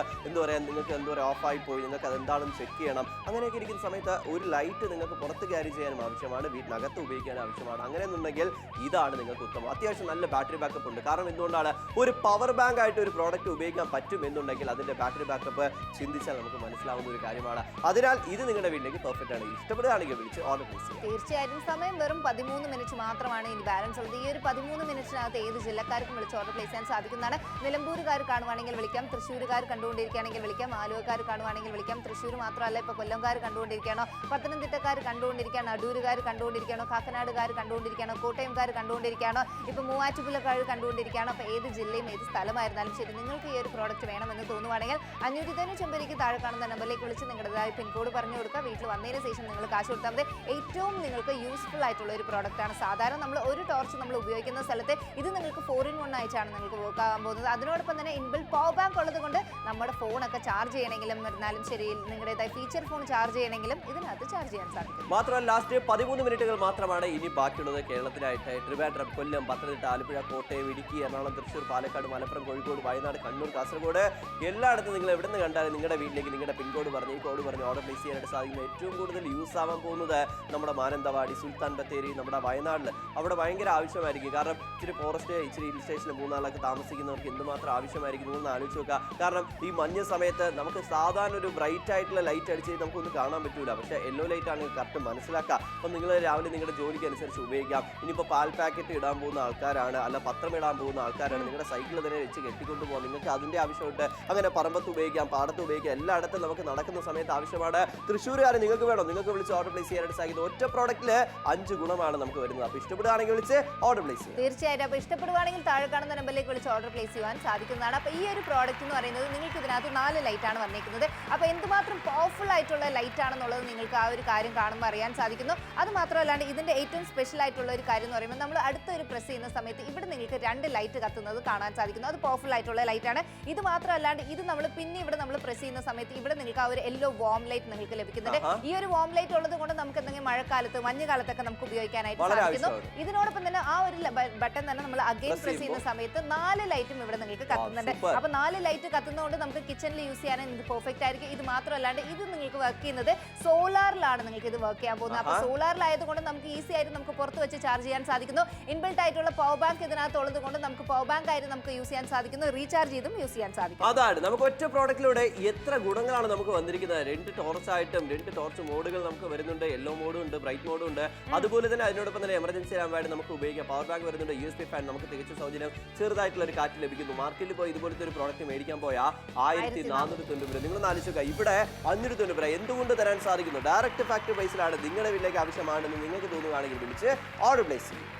നിങ്ങൾക്ക് ഓഫായി പോയി, നിങ്ങൾക്ക് അതെന്താണെന്ന് ചെക്ക് ചെയ്യണം. അങ്ങനെയൊക്കെ ഇരിക്കുന്ന സമയത്ത് ഒരു ലൈറ്റ് നിങ്ങൾക്ക് പുറത്ത് ക്യാരി ചെയ്യാനും ആവശ്യമാണ്, വീട്ടിനകത്ത് ഉപയോഗിക്കാനും ആവശ്യമാണ്. അങ്ങനെയെന്നുണ്ടെങ്കിൽ ഇതാണ് നിങ്ങൾക്ക് ഉത്തമം. അത്യാവശ്യം നല്ല ബാറ്ററി ബാക്കപ്പ് ഉണ്ട്. കാരണം എന്തുകൊണ്ടാണ് ഒരു പവർ ബാങ്ക് ആയിട്ട് ഒരു പ്രോഡക്റ്റ് ഉപയോഗിക്കാൻ പറ്റും എന്നുണ്ടെങ്കിൽ അതിന്റെ ബാറ്ററി ബാക്കപ്പ് ചിന്തിച്ചാൽ നമുക്ക് മനസ്സിലാവുന്ന ഒരു കാര്യമാണ്. അതിനാൽ ഇത് നിങ്ങളുടെ വീട്ടിലേക്ക് പെർഫെക്റ്റ് ആണ്. ഇഷ്ടപ്പെടുകയാണെങ്കിൽ വിളിച്ച് ഓർഡർ പ്ലേസ് ചെയ്യാം. തീർച്ചയായും സമയം വെറും 13 മിനിറ്റ് മാത്രമാണ് ഇനി ബാലൻസ് ഉള്ളത്. ഈ ഒരു 13 മിനിറ്റിനകത്ത് ഏത് ജില്ലക്കാർക്കും വിളിച്ച് ഓർഡർ പ്ലേസ് ചെയ്യാൻ സാധിക്കുന്നതാണ്. നിലമ്പൂരുകാർ കാണുവാണെങ്കിൽ വിളിക്കാം, തൃശ്ശൂരുകാർ കണ്ടുകൊണ്ടിരിക്കുകയാണെങ്കിൽ വിളിക്കാം, ആലുവക്കാർ കാണുവാണെങ്കിൽ വിളിക്കാം. തൃശ്ശൂർ മാത്രമല്ല, ഇപ്പോൾ കൊല്ലംകാർ കണ്ടുകൊണ്ടിരിക്കുകയാണോ, പത്തനംതിട്ടക്കാർ കണ്ടുകൊണ്ടിരിക്കുകയാണോ, അടൂരുകാർ കണ്ടുകൊണ്ടിരിക്കുകയാണോ, കാക്കനാടുകാർ കണ്ടുകൊണ്ടിരിക്കുകയാണോ, കോട്ടയംകാർ കണ്ടുകൊണ്ടിരിക്കുകയാണോ, ഇപ്പോൾ മൂവാറ്റുപുഴക്കാർ കണ്ടുകൊണ്ടിരിക്കുകയാണോ. അപ്പോൾ ഏത് ജില്ലയും ഏത് സ്ഥലമായിരുന്നാലും ശരി, നിങ്ങൾക്ക് ഈ ഒരു പ്രോഡക്റ്റ് വേണമെന്ന് തോന്നുവാണെങ്കിൽ 599 താഴെ കാണുന്ന നമ്പറിലേക്ക് വിളിച്ച് നിങ്ങളുടേതായ പിൻകോഡ് പറഞ്ഞു കൊടുക്കുക. വീട്ടിൽ വന്നതിന് ശേഷം നിങ്ങൾ കാശ് കൊടുത്താൽ മതി. ഏറ്റവും നിങ്ങൾക്ക് യൂസ്ഫുൾ ആയിട്ടുള്ള ഒരു പ്രോഡക്റ്റ് ആണ്. സാധാരണ നമ്മൾ ഒരു ടോർച്ച് നമ്മൾ ഉപയോഗിക്കുന്ന സ്ഥലത്ത് ഇത് നിങ്ങൾക്ക് 4-in-1 ആയിട്ടാണ് നിങ്ങൾക്ക് വർക്ക് ആകാൻ പോകുന്നത്. അതിനോടൊപ്പം തന്നെ ഇൻബിൽറ്റ് പവർ ബാങ്ക് ഉള്ളത് കൊണ്ട് നമ്മുടെ ഫോണൊക്കെ ചാർജ് ചെയ്യണമെങ്കിലും ഇരുന്നാലും ശരി, നിങ്ങളുടേതായ ഫീച്ചർ ഫോൺ ചാർജ് ചെയ്യണമെങ്കിലും ഇതിനകത്ത് ചാർജ് ചെയ്യാൻ സാധിക്കും. മാത്രമല്ല ലാസ്റ്റ് 13 മിനിറ്റുകൾ മാത്രമാണ് ഇനി ബാക്കിയുള്ളത് കേരളത്തിലായിട്ട്. ട്രിവാൻഡ്രം, കൊല്ലം, പത്തനംതിട്ട, ആലപ്പുഴ, കോട്ടയം, ഇടുക്കി, എറണാകുളം, തൃശ്ശൂർ, പാലക്കാട്, മലപ്പുറം, കോഴിക്കോട്, വയനാട്, കണ്ണൂർ, കാസർഗോഡ് എല്ലായിടത്തും നിങ്ങൾ എവിടെ നിന്ന് കണ്ടാലും നിങ്ങളുടെ വീട്ടിലേക്ക് നിങ്ങളുടെ പിൻകോഡ് പറഞ്ഞ് ഈ കോഡ് പറഞ്ഞ് ഓർഡർ പ്ലേസ് ചെയ്യാനായിട്ട് സാധിക്കുന്നത്. ഏറ്റവും കൂടുതൽ യൂസ് ആവാൻ പോകുന്നത് നമ്മുടെ മാനന്തവാടി, സുൽത്താൻ ബത്തേരി, നമ്മുടെ വയനാട്ടിൽ അവിടെ ഭയങ്കര ആവശ്യമായിരിക്കും. കാരണം ഇച്ചിരി ഫോറസ്റ്റ്, ഇച്ചിരി ഹിൽ സ്റ്റേഷനിൽ 3 നാളൊക്കെ താമസിക്കുന്നവർക്ക് എന്തുമാത്രം ആവശ്യമായിരിക്കും എന്ന് ആലോചിച്ച് നോക്കുക. കാരണം ഈ മഞ്ഞ സമയത്ത് നമുക്ക് സാധാരണ ഒരു ബ്രൈറ്റ് ആയിട്ടുള്ള ലൈറ്റ് അടിച്ച് നമുക്കൊന്നും കാണാൻ പറ്റൂല. പക്ഷേ യെല്ലോ ലൈറ്റ് ആണെങ്കിൽ കറക്റ്റ് മനസ്സിലാക്കാം. അപ്പം നിങ്ങൾ രാവിലെ നിങ്ങളുടെ ജോലിക്ക് അനുസരിച്ച് ഉപയോഗിക്കാം. ഇനിയിപ്പോൾ പാൽ പാക്കറ്റ് ഇടാൻ പോകുന്ന ആൾക്കാരാണ്, അല്ല പത്രം ഇടാൻ പോകുന്ന ആൾക്കാരാണ്, നിങ്ങളുടെ സൈക്കിൾ തന്നെ വെച്ച് കെട്ടിക്കൊണ്ട് പോകാം. നിങ്ങൾക്ക് അതിൻ്റെ ആവശ്യമുണ്ട്. അങ്ങനെ പറമ്പത്ത് ഉപയോഗിക്കാം, പാടത്ത് ഉപയോഗിക്കാം, എല്ലായിടത്തും നമുക്ക് നടക്കുന്ന സമയത്ത് ആവശ്യമാണ്. തൃശ്ശൂരുകാർ നിങ്ങൾക്ക് വേണം, നിങ്ങൾക്ക് വിളിച്ച് ഓർഡർ പ്ലേസ് ചെയ്യാനായിട്ട് സാധിക്കും. ഒറ്റ പ്രോഡക്റ്റിൽ 5 ഗുണമാണ് നമുക്ക് വരുന്നത്. അപ്പോൾ ഇഷ്ടപ്പെടുകയാണെങ്കിൽ വിളിച്ച് ഓർഡർ പ്ലേസ് ചെയ്യാം. തീർച്ചയായിട്ടും. അപ്പോൾ ഇഷ്ടപ്പെടുവാണെങ്കിൽ താഴെ കാണുന്ന നമ്പറിലേക്ക് വിളിച്ച് ഓർഡർ പ്ലേസ് ചെയ്യാൻ സാധിക്കുന്നതാണ്. അപ്പോൾ ഈ ഒരു പ്രോഡക്റ്റ് എന്ന് പറയുന്നത് നിങ്ങൾക്ക് ഇതിനകത്ത് 4 ലൈറ്റാണ് വന്നിരിക്കുന്നത്. അപ്പോൾ എന്തുമാത്രം പവർഫുൾ ആയിട്ടുള്ള ലൈറ്റ് ആണെന്നുള്ളത് നിങ്ങൾക്ക് ആ ഒരു കാര്യം കാണുമ്പോൾ അറിയാൻ സാധിക്കുന്നു. അത് മാത്രമല്ലാണ്ട് ഇതിൻ്റെ ഏറ്റവും സ്പെഷ്യൽ ആയിട്ടുള്ള ഒരു കാര്യം എന്ന് പറയുമ്പോൾ നമ്മൾ അടുത്തൊരു പ്രസ് ചെയ്യുന്ന സമയത്ത് ഇവിടെ നിങ്ങൾക്ക് 2 ലൈറ്റ് കത്തുന്നത് കാണാൻ സാധിക്കുന്നു. അത് പവർഫുൾ ആയിട്ടുള്ള ലൈറ്റാണ്. ഇത് മാത്രമല്ലാണ്ട് ഇത് നമ്മൾ പിന്നെ ഇവിടെ നമ്മൾ പ്രസ് ചെയ്യുന്ന സമയത്ത് ഇവിടെ നിങ്ങൾക്ക് ആ ഒരു യെല്ലോ വാം ലൈറ്റ് നിങ്ങൾക്ക് ലഭിക്കുന്നുണ്ട്. ഈ ഒരു വാം ലൈറ്റ് ഉള്ളത് കൊണ്ട് നമുക്ക് എന്തെങ്കിലും മഴക്കാലത്ത്, മഞ്ഞുകാലത്തൊക്കെ നമുക്ക് ഉപയോഗിക്കാനായിട്ട് സാധിക്കുന്നു. ഇതിനോടൊപ്പം തന്നെ ആ ഒരു ബട്ടൺ തന്നെ നമ്മൾ അഗൈൻ പ്രസ് ചെയ്യുന്ന സമയത്ത് 4 ലൈറ്റും ഇവിടെ നിങ്ങൾക്ക് കത്തുന്നുണ്ട്. അപ്പൊ 4 ലൈറ്റ് കത്തുന്നതുകൊണ്ട് നമുക്ക് കിച്ചണിൽ യൂസ് ചെയ്യാനും ഇത് പെർഫെക്റ്റ് ആയിരിക്കും. ഇത് മാത്രമല്ലാണ്ട് ഇത് നിങ്ങൾക്ക് വർക്ക് ചെയ്യുന്നത് സോളാറിലാണ് നിങ്ങൾക്ക് ഇത് വർക്ക് ചെയ്യാൻ പോകുന്നത്. അപ്പൊ സോളാറിലായതുകൊണ്ട് നമുക്ക് ഈസി ആയിട്ട് നമുക്ക് പുറത്ത് വെച്ച് ചാർജ് ചെയ്യാൻ സാധിക്കുന്നു. ഇൻബിൽറ്റ് ആയിട്ടുള്ള പവർ ബാങ്ക് ഇതിനകത്ത് ഉള്ളത് കൊണ്ട് നമുക്ക് പവർ ബാങ്ക് ആയിട്ട് നമുക്ക് യൂസ് ചെയ്യാൻ സാധിക്കുന്നു. റീചാർജ് ചെയ്തും യൂസ് ചെയ്യാൻ സാധിക്കും. അതാണ് നമുക്ക് ഒറ്റ പ്രോഡക്റ്റിലൂടെ എത്ര ഗുണങ്ങളാണ് നമുക്ക് വന്നിരിക്കുന്നത്. 2 ടോർച്ച് ആയിട്ടും 2 ടോർച്ച് മോഡുകൾ നമുക്ക് വരുന്നുണ്ട്. യെല്ലോ മോഡും ഉണ്ട്, ബ്രൈറ്റ് മോഡും ഉണ്ട്. അതുപോലെ തന്നെ അതിനോടൊപ്പം തന്നെ എമർജൻസി ലാമ്പായിട്ട് നമുക്ക് ഉപയോഗിക്കാം. പവർ ബാങ്ക് വരുന്നുണ്ട്. USB ഫാൻ നമുക്ക് തികച്ചും സൗജന്യം. ചെറുതായിട്ടുള്ള ഒരു കാറ്റ് ലഭിക്കുന്നു. മാർക്കറ്റിൽ പോയി ഇതുപോലത്തെ ഒരു പ്രോഡക്റ്റ് മേടിക്കാൻ പോയാൽ 1490 രൂപ. നിങ്ങളൊന്ന് ആലോചിക്കുക, ഇവിടെ 590 രൂപ എന്തുകൊണ്ട് തരാൻ സാധിക്കുന്നു? ഡയറക്റ്റ് ഫാക്ടറി പ്രൈസിലാണ്. നിങ്ങളുടെ വീട്ടിലേക്ക് ആവശ്യമാണെന്ന് നിങ്ങൾക്ക് തോന്നുകയാണെങ്കിൽ വിളിച്ച് ഓർഡർ പ്ലേസ് ചെയ്യും.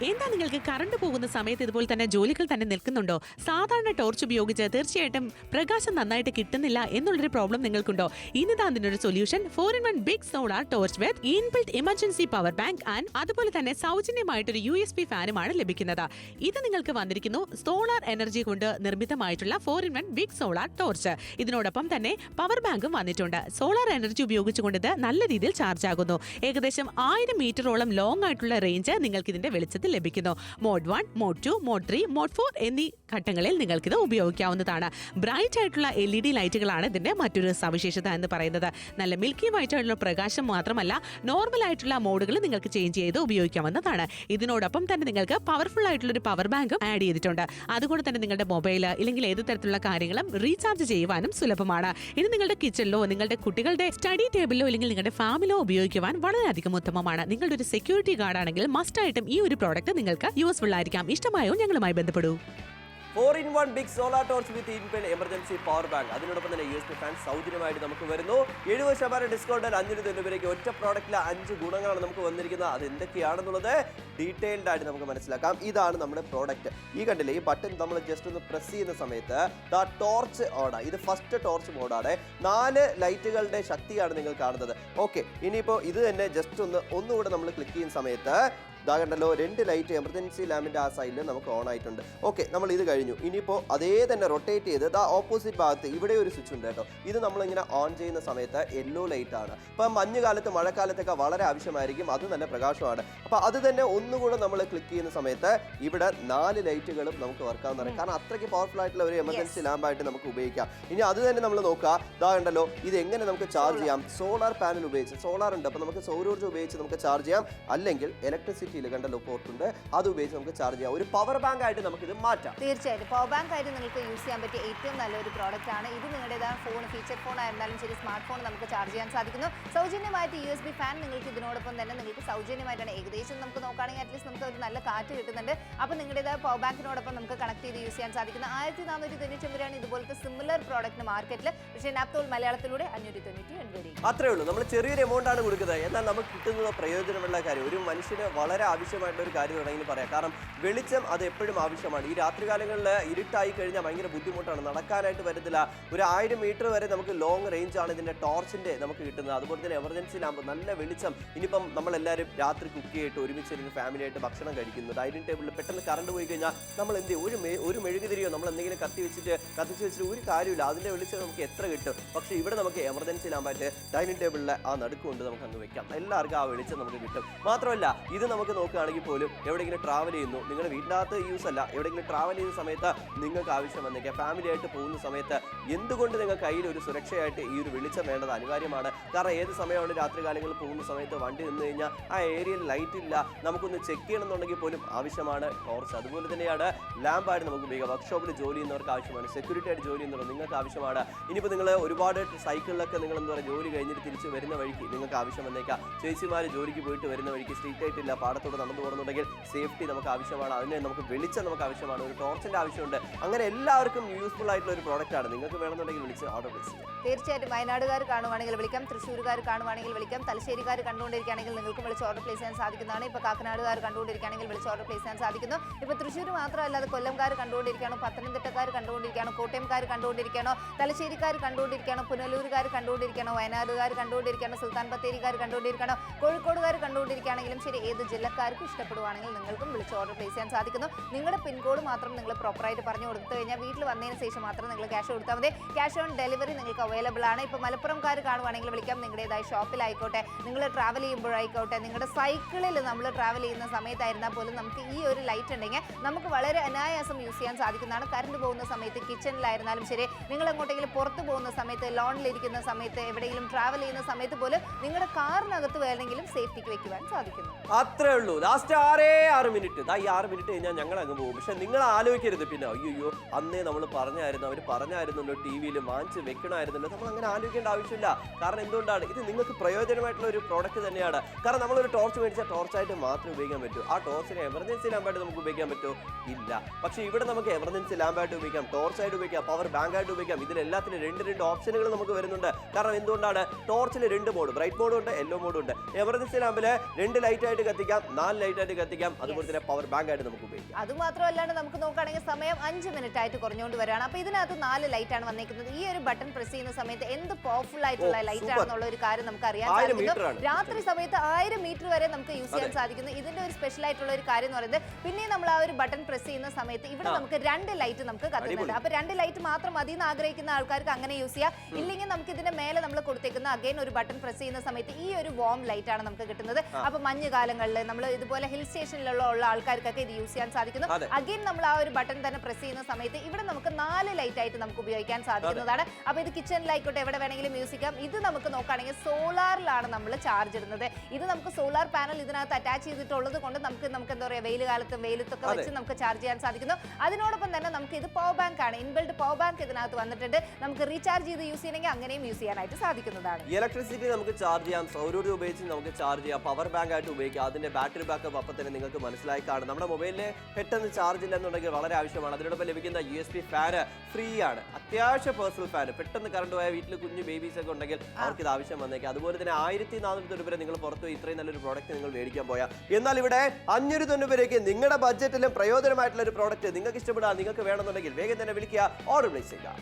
എന്താ നിങ്ങൾക്ക് കറണ്ട് പോകുന്ന സമയത്ത് ഇതുപോലെ തന്നെ ജോലികൾ തന്നെ നിൽക്കുന്നുണ്ടോ? സാധാരണ ടോർച്ച് ഉപയോഗിച്ച് തീർച്ചയായിട്ടും പ്രകാശം നന്നായിട്ട് കിട്ടുന്നില്ല എന്നുള്ളൊരു പ്രോബ്ലം നിങ്ങൾക്കുണ്ടോ? ഇനിതാ അതിനൊരു solution 4-in-1 big solar torch with inbuilt emergency power bank and അതുപോലെ തന്നെ സൗജന്യമായിട്ടൊരു USB ഫാനുമാണ് ലഭിക്കുന്നത്. ഇത് നിങ്ങൾക്ക് വന്നിരിക്കുന്നു സോളാർ എനർജി കൊണ്ട് നിർമ്മിതമായിട്ടുള്ള 4-in-1 ബിഗ് സോളാർ ടോർച്ച്. ഇതിനോടൊപ്പം തന്നെ പവർ ബാങ്കും വന്നിട്ടുണ്ട്. സോളാർ എനർജി ഉപയോഗിച്ചുകൊണ്ട് ഇത് നല്ല രീതിയിൽ ചാർജ് ആകുന്നു. ഏകദേശം 1000 മീറ്ററോളം ലോങ് ആയിട്ടുള്ള റേഞ്ച് നിങ്ങൾക്ക് ഇതിന്റെ വെളിച്ചത്തിൽ നിങ്ങൾക്ക് ലഭിക്കുന്നു. മോഡ് 1, മോഡ് 2, മോഡ് 3, മോഡ് 4 എന്നീ ഘട്ടങ്ങളിൽ നിങ്ങൾക്കിത് ഉപയോഗിക്കാവുന്നതാണ്. ബ്രൈറ്റ് ആയിട്ടുള്ള LED ലൈറ്റുകളാണ് ഇതിന്റെ മറ്റൊരു സവിശേഷത എന്ന് പറയുന്നത്. നല്ല മിൽക്കി വൈറ്റ് ആയിട്ടുള്ള പ്രകാശം മാത്രമല്ല, നോർമൽ ആയിട്ടുള്ള മോഡുകൾ നിങ്ങൾക്ക് ചേഞ്ച് ചെയ്ത് ഉപയോഗിക്കാവുന്നതാണ്. ഇതിനോടൊപ്പം തന്നെ നിങ്ങൾക്ക് പവർഫുൾ ആയിട്ടുള്ള ഒരു പവർ ബാങ്കും ആഡ് ചെയ്തിട്ടുണ്ട്. അതുകൊണ്ട് തന്നെ നിങ്ങളുടെ മൊബൈൽ ഇല്ലെങ്കിൽ ഏത് തരത്തിലുള്ള കാര്യങ്ങളും റീചാർജ് ചെയ്യുവാനും സുലഭമാണ്. ഇത് നിങ്ങളുടെ കിച്ചണിലോ നിങ്ങളുടെ കുട്ടികളുടെ സ്റ്റഡി ടേബിളിലോ അല്ലെങ്കിൽ നിങ്ങളുടെ ഫാമിലോ ഉപയോഗിക്കുവാൻ വളരെയധികം ഉത്തമമാണ്. നിങ്ങളുടെ ഒരു സെക്യൂരിറ്റി ഗാർഡ് ആണെങ്കിൽ മസ്റ്റ് ആയിട്ടും ഈ ഒരു പ്രോഡക്റ്റ് നിങ്ങൾക്ക് യൂസ്ഫുൾ ആയിരിക്കാം. ഇഷ്ടമായോ ഞങ്ങളുമായി ബന്ധപ്പെടൂ. 4-in-1 ബിഗ് സോളാർ ടോർച്ച് വിത്ത് ഇൻബിൽഡ് എമർജൻസി പവർ ബാങ്ക്. അതിനോടൊപ്പം തന്നെ USB ഫാൻ സൗജന്യമായിട്ട് നമുക്ക് വരുന്നു. 70% ഡിസ്കൗണ്ടിൽ 500 രൂപയ്ക്ക് ഒറ്റ പ്രോഡക്റ്റിലെ 5 ഗുണങ്ങളാണ് നമുക്ക് വന്നിരിക്കുന്നത്. അത് എന്തൊക്കെയാണെന്നുള്ളത് ഡീറ്റെയിൽഡ് ആയിട്ട് നമുക്ക് മനസ്സിലാക്കാം. ഇതാണ് നമ്മുടെ പ്രോഡക്റ്റ്. ഈ കണ്ടില്ലേ, ഈ ബട്ടൺ നമ്മൾ ജസ്റ്റ് ഒന്ന് പ്രസ് ചെയ്യുന്ന സമയത്ത് ടോർച്ച് ഓൺ. ഇത് ഫസ്റ്റ് ടോർച്ച് മോഡാണ്. 4 ലൈറ്റുകളുടെ ശക്തിയാണ് നിങ്ങൾ കാണുന്നത്. ഓക്കെ, ഇനിയിപ്പോൾ ഇത് തന്നെ ജസ്റ്റ് ഒന്നുകൂടെ നമ്മൾ ക്ലിക്ക് ചെയ്യുന്ന സമയത്ത് കണ്ടല്ലോ, 2 ലൈറ്റ് എമർജൻസി ലാമ്പിന്റെ ആ സൈഡിൽ നമുക്ക് ഓൺ ആയിട്ടുണ്ട്. ഓക്കെ, നമ്മൾ ഇത് കഴിഞ്ഞു. ഇനിയിപ്പോൾ അതേ തന്നെ റൊട്ടേറ്റ് ചെയ്ത് ഓപ്പോസിറ്റ് ഭാഗത്ത് ഇവിടെ ഒരു സ്വിച്ച് ഉണ്ട് കേട്ടോ. ഇത് നമ്മളിങ്ങനെ ഓൺ ചെയ്യുന്ന സമയത്ത് യെല്ലോ ലൈറ്റ് ആണ്. ഇപ്പം മഞ്ഞുകാലത്ത് മഴക്കാലത്തൊക്കെ വളരെ ആവശ്യമായിരിക്കും. അത് നല്ല പ്രകാശമാണ്. അപ്പോൾ അത് തന്നെ ഒന്നുകൂടെ നമ്മൾ ക്ലിക്ക് ചെയ്യുന്ന സമയത്ത് ഇവിടെ 4 ലൈറ്റുകളും നമുക്ക് വർക്കാവുന്നതാണ്. കാരണം അത്രയ്ക്ക് പവർഫുൾ ആയിട്ടുള്ള ഒരു എമർജൻസി ലാമ്പായിട്ട് നമുക്ക് ഉപയോഗിക്കാം. ഇനി അത് തന്നെ നമ്മൾ നോക്കുക. കണ്ടല്ലോ, ഇത് എങ്ങനെ നമുക്ക് ചാർജ് ചെയ്യാം. സോളാർ പാനൽ ഉപയോഗിച്ച്, സോളാർ ഉണ്ട്, അപ്പോൾ നമുക്ക് സൗരോർജ്ജം ഉപയോഗിച്ച് നമുക്ക് ചാർജ് ചെയ്യാം. അല്ലെങ്കിൽ ഇലക്ട്രിസിറ്റി കണ്ടല്ലോ പോർട്ട് ഉണ്ട്, അത് ഉപയോഗിച്ച് നമുക്ക് ചാർജ് ചെയ്യാം. ഒരു പവർ ബാങ്ക് ആയിട്ട് നമുക്ക് ഇത് മാറ്റാം. തീർച്ചയായിട്ടും പവർ ബാങ്ക് ആയിട്ട് നിങ്ങൾക്ക് യൂസ് ചെയ്യാൻ പറ്റിയ ഏറ്റവും നല്ലൊരു പ്രോഡക്റ്റ് ആണ് ഇത്. നിങ്ങളുടേതായ ഫോൺ, ഫീച്ചർ ഫോൺ ആയിരുന്നാലും ശരി, സ്മാർട്ട് ഫോൺ നമുക്ക് ചാർജ് ചെയ്യാൻ സാധിക്കുന്നു. സൗജന്യമായിട്ട് USB ഫാൻ നിങ്ങൾക്ക് ഇതിനോടൊപ്പം തന്നെ നിങ്ങൾക്ക് സൗജന്യമായിട്ടാണ്. ഏകദേശം നമുക്ക് നോക്കുകയാണെങ്കിൽ അറ്റ്ലീസ്റ്റ് നമുക്ക് ഒരു നല്ല കാറ്റ് കിട്ടുന്നുണ്ട്. അപ്പോൾ നിങ്ങളുടേതായ പവർ ബാങ്കിനോടൊപ്പം നമുക്ക് കണക്ട് ചെയ്ത് യൂസ് ചെയ്യാൻ സാധിക്കുന്ന 1499 ഇതുപോലത്തെ സിമിലർ പ്രോഡക്റ്റ് മാർക്കറ്റിൽ. പക്ഷേ നാപ്തോൾ മലയാളത്തിലൂടെ 599 അത്രേ ഉള്ളൂ. നമ്മൾ ചെറിയൊരു എമൗണ്ട് ആണ് കൊടുക്കുന്നത്, എന്നാൽ നമുക്ക് കിട്ടുന്നത് പ്രയോജനമുള്ള കാര്യം. ഒരു മനുഷ്യന് വളരെ ആവശ്യമായിട്ടുള്ള ഒരു കാര്യം വേണമെങ്കിൽ പറയാം. കാരണം വെളിച്ചം അത് എപ്പോഴും ആവശ്യമാണ്. ഈ രാത്രികാലങ്ങളിൽ ഇരുട്ടായി കഴിഞ്ഞാൽ ഭയങ്കര ബുദ്ധിമുട്ടാണ്, നടക്കാനായിട്ട് പറ്റത്തില്ല. ഒരു 1000 മീറ്റർ വരെ നമുക്ക് ലോങ് റേഞ്ച് ആണ് ഇതിന്റെ ടോർച്ചിന്റെ നമുക്ക് കിട്ടുന്നത്. അതുപോലെ തന്നെ എമർജൻസി ലാമ്പ്, നല്ല വെളിച്ചം. ഇനിയിപ്പം നമ്മളെല്ലാവരും രാത്രി കുക്ക് ചെയ്തിട്ട് ഒരുമിച്ചിരുന്ന് ഫാമിലിയായിട്ട് ഭക്ഷണം കഴിക്കുന്നു. ഡൈനിങ് ടേബിളിൽ പെട്ടെന്ന് കറണ്ട് പോയി കഴിഞ്ഞാൽ നമ്മൾ എന്ത് ചെയ്യും? ഒരു മെഴുകുതിരിയോ നമ്മൾ എന്തെങ്കിലും കത്തിച്ച് വെച്ചിട്ട് ഒരു കാര്യമില്ല. അതിന്റെ വെളിച്ചം നമുക്ക് എത്ര കിട്ടും. പക്ഷേ ഇവിടെ നമുക്ക് എമർജൻസി ലാമ്പായിട്ട് ഡൈനിങ് ടേബിളിലെ ആ നടുക്കുകൊണ്ട് നമുക്ക് അങ്ങ് വെക്കാം. എല്ലാവർക്കും ആ വെളിച്ചം നമുക്ക് കിട്ടും. മാത്രമല്ല ഇത് നമുക്ക് നോക്കുകയാണെങ്കിൽ പോലും എവിടെയെങ്കിലും ട്രാവൽ ചെയ്യുന്നു, നിങ്ങളുടെ വീട്ടിനകത്ത് യൂസ് അല്ല, എവിടെയെങ്കിലും ട്രാവൽ ചെയ്യുന്ന സമയത്ത് നിങ്ങൾക്ക് ആവശ്യം വന്നേക്കാം. ഫാമിലി ആയിട്ട് പോകുന്ന സമയത്ത് എന്തുകൊണ്ട് നിങ്ങൾ കയ്യിൽ ഒരു സുരക്ഷയായിട്ട് ഈ ഒരു വെളിച്ചം വേണ്ടത് അനിവാര്യമാണ്. കാരണം ഏത് സമയമാണ് രാത്രി കാലങ്ങളിൽ പോകുന്ന സമയത്ത് വണ്ടി നിന്ന് കഴിഞ്ഞാൽ ആ ഏരിയയിൽ ലൈറ്റ് ഇല്ല, നമുക്കൊന്ന് ചെക്ക് ചെയ്യണമെന്നുണ്ടെങ്കിൽ പോലും ആവശ്യമാണ് ടോർച്ച്. അതുപോലെ തന്നെയാണ് ലാമ്പായിട്ട് നമുക്ക് ഉപയോഗിക്കാം. വർക്ക്ഷോപ്പിൽ ജോലി ചെയ്യുന്നവർക്ക് ആവശ്യമാണ്, സെക്യൂരിറ്റി ആയിട്ട് ജോലി ചെയ്യുന്നവർ നിങ്ങൾക്ക് ആവശ്യമാണ്. ഇനിയിപ്പോൾ നിങ്ങൾ ഒരുപാട് സൈക്കിളിലൊക്കെ നിങ്ങൾ എന്താ പറയുക ജോലി കഴിഞ്ഞിട്ട് തിരിച്ച് വരുന്ന വഴിക്ക് നിങ്ങൾക്ക് ആവശ്യം വന്നേക്കാം. ചേച്ചിമാർ ജോലിക്ക് പോയിട്ട് വരുന്ന വഴിക്ക് സ്ട്രീറ്റ് ആയിട്ടില്ല, പാടത്തോട് നടന്നു പോകുന്നുണ്ടെങ്കിൽ സേഫ്റ്റി നമുക്ക് ആവശ്യമാണ്. അതിന് നമുക്ക് വെളിച്ചം നമുക്ക് ആവശ്യമാണ്, ഒരു ടോർച്ചിന്റെ ആവശ്യമുണ്ട്. അങ്ങനെ എല്ലാവർക്കും യൂസ്ഫുൾ ആയിട്ടുള്ള ഒരു പ്രോഡക്റ്റ് ആണ്. നിങ്ങൾക്ക് വേണമെന്നുണ്ടെങ്കിൽ വിളിച്ച് ഓർഡർ പ്ലേസ് ചെയ്യാം. തീർച്ചയായിട്ടും വയനാടുകാർ കാണുവാണെങ്കിൽ വിളിക്കാം, തൃശ്ശൂരുകാർ കാണുവാണെങ്കിൽ വിളിക്കാം, തലശ്ശേരിക്കാർ കണ്ടുകൊണ്ടിരിക്കുകയാണെങ്കിൽ നിങ്ങൾക്ക് വിളിച്ച് ഓർഡർ പ്ലേസ് ചെയ്യാൻ സാധിക്കുന്നതാണ്. ഇപ്പോൾ കാക്കനാടുകാർ കണ്ടുകൊണ്ടിരിക്കുകയാണെങ്കിൽ വിളിച്ച് ഓർഡർ പ്ലേസ് ചെയ്യാൻ സാധിക്കുന്നു. ഇപ്പോൾ തൃശ്ശൂർ മാത്രമല്ലാതെ കൊല്ലംകാർ കണ്ടുകൊണ്ടിരിക്കുകയാണോ, പത്തനംതിട്ടക്കാർ കണ്ടുകൊണ്ടിരിക്കുകയാണോ, കോട്ടയംകാർ കണ്ടുകൊണ്ടിരിക്കുകയാണോ, തലശ്ശേരിക്കാർ കണ്ടുകൊണ്ടിരിക്കുകയാണോ, പുനലൂരുകാർ കണ്ടുകൊണ്ടിരിക്കുകയാണോ, വയനാടുകാർ കണ്ടുകൊണ്ടിരിക്കുകയാണോ, സുൽത്താൻ ബത്തേരിക്കാർ കണ്ടുകൊണ്ടിരിക്കുകയാണോ, കോഴിക്കോടുകാർ കണ്ടുകൊണ്ടിരിക്കുകയാണെങ്കിലും ശരി, ഏത് ജില്ലക്കാർക്കും ഇഷ്ടപ്പെടുവാണെങ്കിൽ നിങ്ങൾക്കും വിളിച്ച് ഓർഡർ പ്ലേസ് ചെയ്യാൻ സാധിക്കുന്നു. നിങ്ങളുടെ പിൻകോഡ് മാത്രം നിങ്ങൾ പ്രോപ്പറായിട്ട് പറഞ്ഞു കൊടുത്തു കഴിഞ്ഞാൽ വീട്ടിൽ വന്നതിന് ശേഷം മാത്രം നിങ്ങൾ ക്യാഷ് കൊടുത്താൽ മതി. ക്യാഷ് ഓൺ ഡെലിവറി നിങ്ങൾക്ക് അവൈലബിൾ ആണ്. ഇപ്പോൾ മലപ്പുറംകാർ കാണുവാണെങ്കിൽ വിളിക്കാം, നിങ്ങളുടേതായ ഷോപ്പിലായിക്കോട്ടെ, നിങ്ങൾ ട്രാവൽ ചെയ്യുമ്പോഴായിക്കോട്ടെ, നിങ്ങളുടെ സൈക്കിളിൽ നമ്മൾ ട്രാവൽ ചെയ്യുന്ന സമയത്തായിരുന്നാൽ പോലും നമുക്ക് ഈ ഒരു ലൈറ്റ് ഉണ്ടെങ്കിൽ നമുക്ക് വളരെ അനായാസം യൂസ് ചെയ്യാൻ സാധിക്കുന്നതാണ്. കറണ്ട് പോകുന്ന സമയത്ത് കിച്ചണിലായിരുന്നാലും ശരി, നിങ്ങൾ എങ്ങോട്ടെങ്കിലും പുറത്ത് പോകുന്ന സമയത്ത്, ലോണിലിരിക്കുന്ന സമയത്ത്, എവിടെയെങ്കിലും ട്രാവൽ ചെയ്യുന്ന സമയത്ത് പോലും നിങ്ങളുടെ കാറിനകത്ത് വേണമെങ്കിലും സേഫ്റ്റിക്ക് വെക്കുവാൻ സാധിക്കുന്നു. അത്രേ ഉള്ളൂ. Last 6 minute. ഈ 6 മിനിറ്റ് കഴിഞ്ഞാൽ ഞങ്ങൾ അങ്ങ് പോകും. പക്ഷെ നിങ്ങൾ ആലോചിക്കരുത് പിന്നെ അയ്യോ അന്നേ നമ്മൾ പറഞ്ഞായിരുന്നു, അവർ പറഞ്ഞായിരുന്നല്ലോ ടി വിയിൽ വാങ്ങിച്ച് വെക്കണമായിരുന്നല്ലോ. നമ്മൾ അങ്ങനെ ആലോചിക്കേണ്ട ആവശ്യമില്ല. കാരണം എന്തുകൊണ്ടാണ് ഇത് നിങ്ങൾക്ക് പ്രയോജനമായിട്ടുള്ള ഒരു പ്രോഡക്റ്റ് തന്നെയാണ്. കാരണം നമ്മളൊരു ടോർച്ച് മേടിച്ചാൽ ടോർച്ചായിട്ട് മാത്രമേ ഉപയോഗിക്കാൻ പറ്റൂ. ആ ടോർച്ചിനെ എമർജൻസി ലാമ്പായിട്ട് നമുക്ക് ഉപയോഗിക്കാൻ പറ്റുമോ? ഇല്ല. പക്ഷേ ഇവിടെ നമുക്ക് എമർജൻസി ലാമ്പായിട്ട് ഉപയോഗിക്കാം, ടോർച്ചായിട്ട് ഉപയോഗിക്കാം, പവർ ബാങ്ക് ആയിട്ട് ഉപയോഗിക്കാം. ഇതിലെല്ലാത്തിനും 2 ഓപ്ഷനുകൾ നമുക്ക് വരുന്നുണ്ട്. കാരണം എന്തുകൊണ്ടാണ് ടോർച്ചിൽ 2 മോഡ്, ബ്രൈറ്റ് മോഡും ഉണ്ട്, യെല്ലോ മോഡും ഉണ്ട്. എമർജൻസി ലാമ്പിൽ 2 ലൈറ്റ് ആയിട്ട് കത്തിക്കാം, 4 ലൈറ്റ് ആയിട്ട് കത്തിക്കാം, അതുപോലെ തന്നെ പവർ ബാങ്ക് ആയിട്ട് നമുക്ക് ഉപയോഗിക്കാം. അതുമാത്രമല്ലാണ്ട് നമുക്ക് നോക്കുകയാണെങ്കിൽ സമയം 5 മിനിറ്റ് ആയിട്ട് കുറഞ്ഞുകൊണ്ട് വരികയാണ്. അപ്പോൾ ഇതിനകത്ത് 4 ലൈറ്റ് ആണ് വന്നിരിക്കുന്നത്. ഈ ഒരു ബട്ടൺ പ്രസ് ചെയ്യുന്ന സമയത്ത് എന്ത് പവർഫുൾ ആയിട്ടുള്ള ലൈറ്റ് ആണെന്നുള്ള ഒരു കാര്യം നമുക്ക് അറിയാൻ സാധിക്കുന്നു. രാത്രി സമയത്ത് 1000 മീറ്റർ വരെ നമുക്ക് യൂസ് ചെയ്യാൻ സാധിക്കുന്നു. ഇതിന്റെ ഒരു സ്പെഷ്യൽ ആയിട്ടുള്ള ഒരു കാര്യം എന്ന് പറയുന്നത് പിന്നെ നമ്മൾ ആ ഒരു ബട്ടൺ പ്രസ് ചെയ്യുന്ന സമയത്ത് ഇവിടെ നമുക്ക് 2 ലൈറ്റ് നമുക്ക് കത്തുന്നുണ്ട്. അപ്പോൾ 2 ലൈറ്റ് മാത്രം മതി എന്ന് ആഗ്രഹിക്കുന്ന ആൾക്കാർക്ക് അങ്ങനെ യൂസ് ചെയ്യാം. ഇല്ലെങ്കിൽ നമുക്ക് ഇതിന്റെ മേലെ നമ്മൾ കൊടുത്തേക്കുന്ന അഗൈൻ ഒരു ബട്ടൺ പ്രസ് ചെയ്യുന്ന സമയത്ത് ഈ ഒരു വാം ലൈറ്റ് ആണ് നമുക്ക് കിട്ടുന്നത്. അപ്പോൾ മഞ്ഞ് കാലങ്ങളിൽ നമ്മൾ ഇതുപോലെ ഹിൽ സ്റ്റേഷനിലുള്ള ആൾക്കാർക്കൊക്കെ ഇത് യൂസ് ചെയ്യാൻ സാധിക്കുന്നു. അഗൈൻ നമ്മൾ ആ ഒരു ബട്ടൺ തന്നെ പ്രസ് ചെയ്യുന്ന സമയത്ത് ഇവിടെ നമുക്ക് 4 ലൈറ്റ് ആയിട്ട് നമുക്ക് ഉപയോഗിക്കാൻ സാധിക്കുന്നതാണ്. അപ്പൊ ഇത് കിച്ചണിലായിക്കോട്ടെ എവിടെ വേണമെങ്കിലും യൂസ് ചെയ്യാം. ഇത് നമുക്ക് നോക്കുകയാണെങ്കിൽ സോളാറിലാണ് നമ്മൾ ചാർജ് ഇടുന്നത്. ഇത് നമുക്ക് സോളാർ പാനൽ ഇതിനകത്ത് അറ്റാച്ച് ചെയ്തിട്ടുള്ളത് കൊണ്ട് നമുക്ക് എന്താ പറയുക വെയിൽ കാലത്തും വെയിലത്തൊക്കെ വെച്ച് നമുക്ക് ചാർജ് ചെയ്യാൻ സാധിക്കുന്നു. അതിനോടൊപ്പം തന്നെ നമുക്ക് ഇത് പവർ ബാങ്ക് ആണ്, ഇൻബിൽഡ് പവർ ബാങ്ക് ഇതിനകത്ത് വന്നിട്ടുണ്ട്. നമുക്ക് റീചാർജ് ചെയ്ത് യൂസ് ചെയ്യണമെങ്കിൽ അങ്ങനെയും യൂസ് ചെയ്യാനായിട്ട് സാധിക്കുന്നതാണ്. ഇലക്ട്രിസിറ്റി നമുക്ക് ചാർജ് ചെയ്യാം, സൗരോർജ്ജം ഉപയോഗിച്ച് നമുക്ക് ചാർജ് ചെയ്യാം, പവർ ബാങ്ക് ആയിട്ട് ഉപയോഗിക്കാം. അതിന്റെ ബാറ്ററി ബാക്കപ്പ് അപ്പം തന്നെ നിങ്ങൾക്ക് മനസ്സിലായി കാണും. നമ്മുടെ മൊബൈലിന് പെട്ടെന്ന് ചാർജ് ഇല്ലെന്നുണ്ടെങ്കിൽ വളരെ ആവശ്യമാണ്. അതിനോടൊപ്പം ലഭിക്കുന്ന USB ഫാന് ഫ്രീ ആണ്. അത്യാവശ്യ പേഴ്സണൽ ഫാൻ, പെട്ടെന്ന് കറണ്ട് പോയ വീട്ടിൽ കുഞ്ഞു ബേബീസ് ഒക്കെ ഉണ്ടെങ്കിൽ അവർക്ക് ഇത് ആവശ്യം വന്നേക്കാം. അതുപോലെ തന്നെ 1400 രൂപ നിങ്ങൾ പുറത്ത് ഇത്രയും നല്ലൊരു പ്രോഡക്റ്റ് നിങ്ങൾ മേടിക്കാൻ പോയാൽ, എന്നാൽ ഇവിടെ 590 രൂപയ്ക്ക് നിങ്ങളുടെ ബഡ്ജറ്റിലും പ്രയോജനമായിട്ടുള്ള ഒരു പ്രോഡക്റ്റ് നിങ്ങൾക്ക് ഇഷ്ടപ്പെടാം, നിങ്ങൾക്ക് വേണമെന്നുണ്ടെങ്കിൽ വേഗം തന്നെ വിളിക്കുക, ഓർഡർ പ്ലേസ് ചെയ്യുക.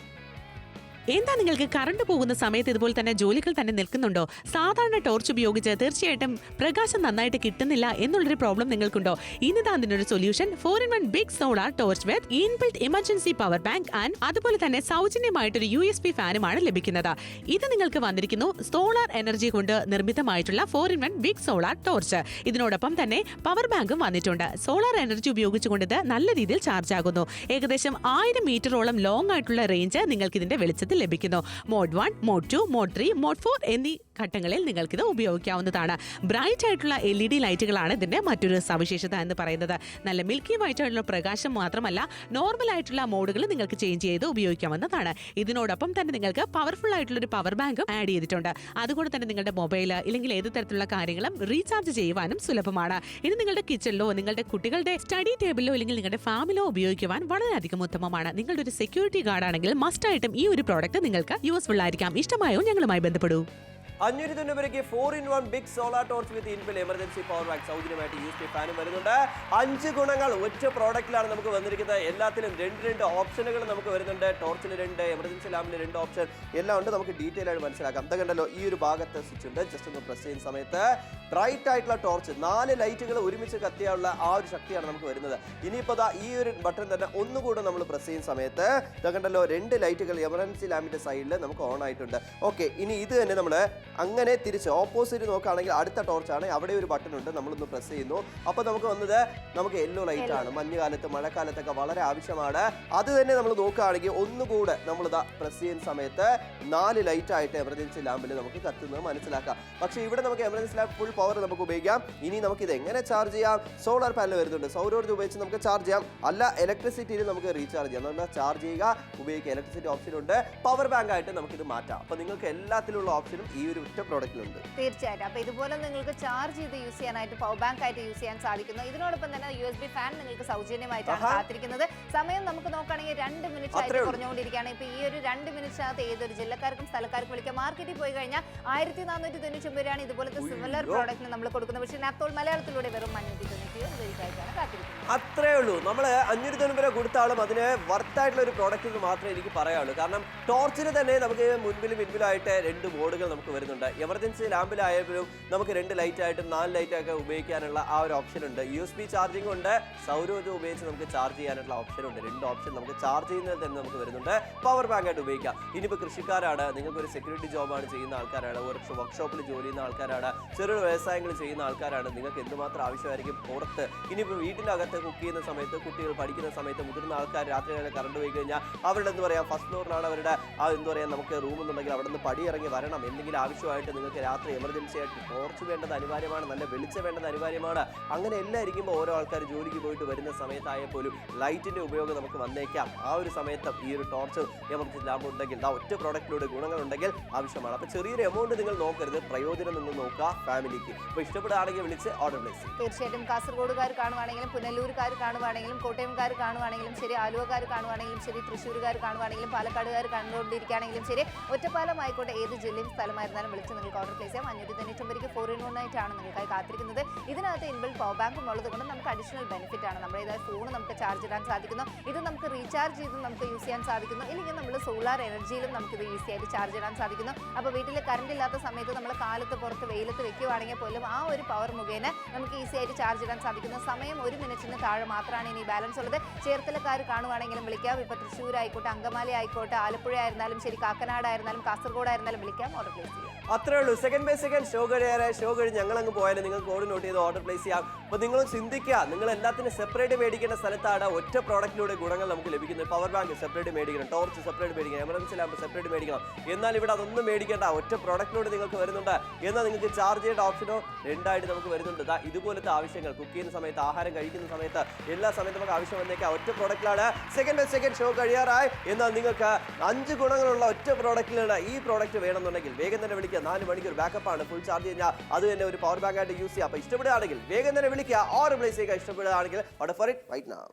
എന്താ നിങ്ങൾക്ക് കറണ്ട് പോകുന്ന സമയത്ത് ഇതുപോലെ തന്നെ ജോലികൾ തന്നെ നിൽക്കുന്നുണ്ടോ? സാധാരണ ടോർച്ച് ഉപയോഗിച്ച് തീർച്ചയായിട്ടും പ്രകാശം നന്നായിട്ട് കിട്ടുന്നില്ല എന്നുള്ളൊരു പ്രോബ്ലം നിങ്ങൾക്കുണ്ടോ? ഇനിതാ അതിനൊരു solution 4-in-1 big solar torch with inbuilt emergency power bank and അതുപോലെ തന്നെ സൗജന്യമായിട്ടൊരു USB ഫാനുമാണ് ലഭിക്കുന്നത്. ഇത് നിങ്ങൾക്ക് വന്നിരിക്കുന്നു സോളാർ എനർജി കൊണ്ട് നിർമ്മിതമായിട്ടുള്ള 4-in-1 ബിഗ് സോളാർ ടോർച്ച്. ഇതിനോടൊപ്പം തന്നെ പവർ ബാങ്കും വന്നിട്ടുണ്ട്. സോളാർ എനർജി ഉപയോഗിച്ചുകൊണ്ട് ഇത് നല്ല രീതിയിൽ ചാർജ് ആകുന്നു. ഏകദേശം 1000 മീറ്ററോളം ലോങ് ആയിട്ടുള്ള റേഞ്ച് നിങ്ങൾക്ക് ഇതിന്റെ വെളിച്ചത്തിൽ ലഭിക്കുന്നു. മോഡ് 1, മോഡ് 2, മോഡ് 3, മോഡ് 4 എന്നീ ഘട്ടങ്ങളിൽ നിങ്ങൾക്കിത് ഉപയോഗിക്കാവുന്നതാണ്. ബ്രൈറ്റ് ആയിട്ടുള്ള LED ലൈറ്റുകളാണ് ഇതിന്റെ മറ്റൊരു സവിശേഷത എന്ന് പറയുന്നത്. നല്ല മിൽക്കി വൈറ്റ് ആയിട്ടുള്ള പ്രകാശം മാത്രമല്ല, നോർമൽ ആയിട്ടുള്ള മോഡുകൾ നിങ്ങൾക്ക് ചേഞ്ച് ചെയ്ത് ഉപയോഗിക്കാവുന്നതാണ്. ഇതിനോടൊപ്പം തന്നെ നിങ്ങൾക്ക് പവർഫുൾ ആയിട്ടുള്ള ഒരു പവർ ബാങ്ക് ആഡ് ചെയ്തിട്ടുണ്ട്. അതുകൊണ്ട് തന്നെ നിങ്ങളുടെ മൊബൈൽ അല്ലെങ്കിൽ ഏത് തരത്തിലുള്ള കാര്യങ്ങളും റീചാർജ് ചെയ്യുവാനും സുലഭമാണ്. ഇത് നിങ്ങളുടെ കിച്ചണിലോ നിങ്ങളുടെ കുട്ടികളുടെ സ്റ്റഡി ടേബിളിലോ അല്ലെങ്കിൽ നിങ്ങളുടെ ഫാമിലോ ഉപയോഗിക്കുവാൻ വളരെയധികം ഉത്തമമാണ്. നിങ്ങളുടെ ഒരു സെക്യൂരിറ്റി ഗാർഡ് ആണെങ്കിൽ മസ്റ്റ് ആയിട്ടും ഈ ഒരു പ്രോഡക്റ്റ് നിങ്ങൾക്ക് യൂസ്ഫുൾ ആയിരിക്കാം. ഇഷ്ടമായോ ഞങ്ങളുമായി ബന്ധപ്പെടൂ. 590 രൂപയ്ക്ക് 4-in-1 big solar torch with inbuilt emergency power bank, സൗജന്യമായിട്ട് USB ഫാനും വരുന്നുണ്ട്. 5 ഗുണങ്ങൾ ഒറ്റ പ്രോഡക്റ്റിലാണ് നമുക്ക് വന്നിരിക്കുന്നത്. എല്ലാത്തിലും 2 ഓപ്ഷനുകൾ നമുക്ക് വരുന്നുണ്ട്. ടോർച്ചിൽ 2, എമർജൻസി ലാമ്പിൽ 2 ഓപ്ഷൻ എല്ലാം ഉണ്ട്. നമുക്ക് ഡീറ്റെയിൽ ആയിട്ട് മനസ്സിലാക്കാം. ഇത് കണ്ടല്ലോ, ഈ ഒരു ഭാഗത്ത് സ്വിച്ച് ഉണ്ട്. ജസ്റ്റ് ഒന്ന് പ്രസ് ചെയ്യുന്ന സമയത്ത് ബ്രൈറ്റ് ആയിട്ടുള്ള ടോർച്ച് 4 ലൈറ്റുകൾ ഒരുമിച്ച് കത്തിയാനുള്ള ആ ഒരു ശക്തിയാണ് നമുക്ക് വരുന്നത്. ഇനിയിപ്പോൾ ഈ ഒരു ബട്ടൺ തന്നെ ഒന്നുകൂടെ നമ്മൾ പ്രസ് ചെയ്യുന്ന സമയത്ത് ഇത് കണ്ടല്ലോ, 2 ലൈറ്റുകൾ എമർജൻസി ലാമ്പിന്റെ സൈഡിൽ നമുക്ക് ഓൺ ആയിട്ടുണ്ട്. ഓക്കെ, ഇനി ഇത് തന്നെ നമ്മൾ അങ്ങനെ തിരിച്ച് ഓപ്പോസിറ്റ് നോക്കുകയാണെങ്കിൽ അടുത്ത ടോർച്ചാണ്. അവിടെ ഒരു ബട്ടൺ ഉണ്ട്, നമ്മളൊന്ന് പ്രസ് ചെയ്യുന്നു. അപ്പോൾ നമുക്ക് വന്നത് നമുക്ക് യെല്ലോ ലൈറ്റ് ആണ്. മഞ്ഞുകാലത്ത് മഴക്കാലത്തൊക്കെ വളരെ ആവശ്യമാണ്. അത് തന്നെ നമ്മൾ നോക്കുകയാണെങ്കിൽ ഒന്നുകൂടെ നമ്മളിതാ പ്രസ് ചെയ്യുന്ന സമയത്ത് 4 ലൈറ്റ് ആയിട്ട് എമർജൻസി ലാമ്പിൽ നമുക്ക് കത്തുന്നത് മനസ്സിലാക്കാം. പക്ഷേ ഇവിടെ നമുക്ക് എമർജൻസി ലാമ്പ് ഫുൾ പവർ നമുക്ക് ഉപയോഗിക്കാം. ഇനി നമുക്ക് ഇത് എങ്ങനെ ചാർജ് ചെയ്യാം? സോളാർ പാനൽ വരുന്നുണ്ട്, സൗരോർജ്ജം ഉപയോഗിച്ച് നമുക്ക് ചാർജ് ചെയ്യാം. അല്ല, ഇലക്ട്രിസിറ്റിയിൽ നമുക്ക് റീചാർജ് ചെയ്യാം. നമ്മൾ ചാർജ് ചെയ്യുക, ഉപയോഗിക്കുക. ഇലക്ട്രിസിറ്റി ഓപ്ഷൻ ഉണ്ട്. പവർ ബാങ്ക് ആയിട്ട് നമുക്കിത് മാറ്റാം. അപ്പോൾ നിങ്ങൾക്ക് എല്ലാത്തിലുള്ള ഓപ്ഷനും ഈ ഒരു ഒറ്റ പ്രോഡക്റ്റിലുണ്ട്. തീർച്ചയായിട്ടും. അപ്പോൾ ഇതുപോലെ നിങ്ങൾക്ക് ചാർജ് ചെയ്ത് യൂസ് ചെയ്യാനായിട്ട് പവർ ബാങ്ക് ആയിട്ട് യൂസ് ചെയ്യാൻ സാധിക്കുന്നു. ഇതിനോടൊപ്പം തന്നെ USB ഫാൻ നിങ്ങൾക്ക് സൗജന്യമായിട്ടാണ് കാത്തിരിക്കുന്നത്. സമയം നമുക്ക് നോക്കുകയാണെങ്കിൽ 2 മിനിറ്റ് ആയിട്ട് കുറഞ്ഞുകൊണ്ടിരിക്കുകയാണ്. ഇപ്പോൾ ഈ ഒരു 2 മിനിറ്റിനകത്ത് ഏതൊരു ജില്ലക്കാർക്കും സ്ഥലക്കാർക്കും വിളിക്കാം. മാർക്കറ്റിൽ പോയി കഴിഞ്ഞാൽ 1499 രൂപയാണ് ഇതുപോലത്തെ സിമിലർ പ്രോഡക്റ്റിന് നമ്മൾ കൊടുക്കുന്നത്. പക്ഷേ നാപ്തോൾ മലയാളത്തിലൂടെ വെറും 599 രൂപയ്ക്കായിട്ടാണ് കാത്തിരിക്കുന്നത്. അത്രേ ഉള്ളൂ. നമ്മൾ 590 രൂപ കൊടുത്താലും അതിന് വർത്തായിട്ടുള്ള ഒരു പ്രോഡക്റ്റ് എന്ന് മാത്രമേ എനിക്ക് പറയാനുള്ളൂ. കാരണം ടോർച്ചിന് തന്നെ നമുക്ക് മുൻപിലും പിൻപിലായിട്ട് 2 മോഡുകൾ നമുക്ക് വരുന്നുണ്ട്. എമർജൻസി ലാമ്പിലായാലും നമുക്ക് 2 ലൈറ്റ് ആയിട്ടും 4 ലൈറ്റ് ഒക്കെ ഉപയോഗിക്കാനുള്ള ആ ഒരു ഓപ്ഷൻ ഉണ്ട്. USB ചാർജിംഗ് ഉണ്ട്, സൗരോർജ്ജം ഉപയോഗിച്ച് നമുക്ക് ചാർജ് ചെയ്യാനുള്ള ഓപ്ഷൻ ഉണ്ട്. 2 ഓപ്ഷൻ നമുക്ക് ചാർജ് ചെയ്യുന്നത് തന്നെ നമുക്ക് വരുന്നുണ്ട്. പവർ ബാങ്ക് ആയിട്ട് ഉപയോഗിക്കാം. ഇനിയിപ്പോൾ കൃഷിക്കാരാണ്, നിങ്ങൾക്കൊരു സെക്യൂരിറ്റി ജോബാണ് ചെയ്യുന്ന ആൾക്കാരാണ്, ഒരു വർക്ക്ഷോപ്പിൽ ജോലി ചെയ്യുന്ന ആൾക്കാരാണ്, ചെറിയ വ്യവസായങ്ങൾ ചെയ്യുന്ന ആൾക്കാരാണ്, നിങ്ങൾക്ക് എന്തുമാത്രം ആവശ്യമായിരിക്കും പുറത്ത്. ഇനിയിപ്പോൾ വീട്ടിനകത്ത് കുക്ക് ചെയ്യുന്ന സമയത്ത്, കുട്ടികൾ പഠിക്കുന്ന സമയത്ത്, മുതിർന്ന ആൾക്കാർ രാത്രികളിൽ കറണ്ട് പോയി കഴിഞ്ഞാൽ അവരുടെ എന്താ പറയുക ഫസ്റ്റ് ഫ്ലോറിലാണ് അവരുടെ ആ എന്താ പറയുക നമുക്ക് റൂം എന്നുണ്ടെങ്കിൽ അവിടെ നിന്ന് പടി ഇറങ്ങി വരണം. എന്തെങ്കിലും ആവശ്യമായിട്ട് നിങ്ങൾക്ക് രാത്രി എമർജൻസി ആയിട്ട് ടോർച്ച് വേണ്ടത് അനിവാര്യമാണ്, നല്ല വെളിച്ചം വേണ്ടത് അനിവാര്യമാണ്. അങ്ങനെ എല്ലാം ഇരിക്കുമ്പോൾ ഓരോ ആൾക്കാർ ജോലിക്ക് പോയിട്ട് വരുന്ന സമയത്തായാൽ പോലും ലൈറ്റിൻ്റെ ഉപയോഗം നമുക്ക് വന്നേക്കാം. ആ ഒരു സമയത്ത് ഈ ഒരു ടോർച്ച് എമർജൻസി ലാമ്പ് ഉണ്ടെങ്കിൽ ആ ഒറ്റ പ്രോഡക്റ്റിലൂടെ ഗുണങ്ങളുണ്ടെങ്കിൽ ആവശ്യമാണ്. അപ്പോൾ ചെറിയൊരു എമൗണ്ട് നിങ്ങൾ നോക്കരുത്, പ്രയോജനം നിങ്ങൾ നോക്കുക ഫാമിലിക്ക്. അപ്പോൾ ഇഷ്ടപ്പെടുകയാണെങ്കിൽ വിളിച്ച് ഓർഡർ പ്ലേസ് ചെയ്യും. തീർച്ചയായിട്ടും കാസർഗോഡുകാർ കാണുവാണെങ്കിലും പുനലൂരുകാർ കാണുവാണെങ്കിലും കോട്ടയംകാർ കാണുവാണെങ്കിലും ശരി, ആലുവക്കാർ കാണുവാണെങ്കിലും ശരി, തൃശ്ശൂരുകാർ കാണുവാണെങ്കിലും പാലക്കാടുകാർ കണ്ടുകൊണ്ടിരിക്കുകയാണെങ്കിലും ശരി, ഒറ്റപ്പാലം ആയിക്കോട്ടെ ഏത് ജില്ലയും സ്ഥലമായിരുന്നാലും വിളിച്ച് നിങ്ങൾക്ക് ഓർഡർ പ്ലേസ് ചെയ്യാം. 599 4-in-1 ആയിട്ടാണ് നിങ്ങൾക്കായി കാത്തിരിക്കുന്നത്. ഇതിനകത്ത് ഇൻബിൽറ്റ് പവർ ബാങ്കും ഉള്ളത് കൊണ്ട് നമുക്ക് അഡീഷണൽ ബെനിഫിറ്റ് ആണ്. നമ്മുടെ ഇതായ ഫോൺ നമുക്ക് ചാർജ് ഇടാൻ സാധിക്കുന്നു. ഇത് നമുക്ക് റീചാർജ് ചെയ്ത് നമുക്ക് യൂസ് ചെയ്യാൻ സാധിക്കുന്നു. ഇല്ലെങ്കിൽ നമ്മൾ സോളാർ എനർജിയിലും നമുക്കിത് ഈസി ആയിട്ട് ചാർജ് ഇടാൻ സാധിക്കുന്നു. അപ്പോൾ വീട്ടിൽ കറണ്ട് ഇല്ലാത്ത സമയത്ത് നമ്മൾ കാലത്ത് പുറത്ത് വെയിലത്ത് വെക്കുകയാണെങ്കിൽ പോലും ആ ഒരു പവർ മുഖേന നമുക്ക് ഈസി ആയിട്ട് ചാർജ് ഇടാൻ സാധിക്കുന്നു. സമയം 1 മിനിറ്റിന് താഴെ മാത്രമാണ് ഇനി ബാലൻസ് ഉള്ളത്. ചേർത്തലക്കാർ കാണുവാണെങ്കിലും വിളിക്കാം. ഇപ്പോൾ തൃശ്ശൂർ ആയിക്കോട്ടെ, അങ്കമാലി ആയിക്കോട്ടെ, ആലപ്പുഴ ആയിരുന്നാലും ശരി, കാക്കനാട് ആയിരുന്നാലും കാസർഗോഡ് ആയിരുന്നാലും വിളിക്കാം, ഓർഡർ പ്ലേസ് ചെയ്യാം. അത്രേ ഉള്ളൂ. സെക്കൻഡ് ബൈ സെക്കൻഡ് ഷോ കഴിയാറായി. ഷോ കഴിഞ്ഞ് ഞങ്ങൾ അങ്ങ് പോയാലും നിങ്ങൾക്ക് കോഡ് നോട്ട് ചെയ്ത് ഓർഡർ പ്ലേസ് ചെയ്യാം. അപ്പോൾ നിങ്ങൾ ചിന്തിക്കുക, നിങ്ങൾ എല്ലാത്തിനും സെപ്പറേറ്റ് മേടിക്കേണ്ട സ്ഥലത്താണ് ഒറ്റ പ്രോഡക്റ്റിലൂടെ ഗുണങ്ങൾ നമുക്ക് ലഭിക്കുന്നത്. പവർ ബാങ്ക് സെപ്പറേറ്റ് മേടിക്കണം, ടോർച്ച് സെപ്പറേറ്റ് മേടിക്കണം, എമർജൻസി ലാമ്പ് സെപ്പറേറ്റ് മേടിക്കണം. എന്നാൽ ഇവിടെ അതൊന്നും മേടിക്കേണ്ട, ഒറ്റ പ്രോഡക്റ്റിലൂടെ നിങ്ങൾക്ക് വരുന്നുണ്ട്. എന്നാൽ നിങ്ങൾക്ക് ചാർജ് ചെയ്യേണ്ട ഓപ്ഷനോ രണ്ടായിട്ട് നമുക്ക് വരുന്നുണ്ട്. ഇതുപോലത്തെ ആവശ്യങ്ങൾ കുക്ക് ചെയ്യുന്ന സമയത്ത്, ആഹാരം കഴിക്കുന്ന സമയത്ത്, എല്ലാ സമയത്തും നമുക്ക് ആവശ്യം വന്നേക്കാം ഒറ്റ പ്രോഡക്റ്റിലാണ്. സെക്കൻഡ് ബൈ സെക്കൻഡ് ഷോ കഴിയാറായി. എന്നാൽ നിങ്ങൾക്ക് 5 ഗുണങ്ങളുള്ള ഒറ്റ പ്രോഡക്റ്റിലാണ്. ഈ പ്രോഡക്റ്റ് വേണമെന്നുണ്ടെങ്കിൽ വേഗം തന്നെ വിളിക്കുക. 4 മണിക്കൂർ ബാക്കപ്പ് ആണ്. ഫുൾ ചാർജ് കഴിഞ്ഞാൽ അത് തന്നെ ഒരു പവർ ബാങ്ക് ആയിട്ട് യൂസ് ചെയ്യാം. അപ്പോൾ ഇഷ്ടപ്പെടുകയാണെങ്കിൽ വേഗം തന്നെ വിളിക്കുക, ഓർഡർ പ്ലേസ് ചെയ്യുക. ഇഷ്ടപ്പെടുകയാണെങ്കിൽ order for it right now.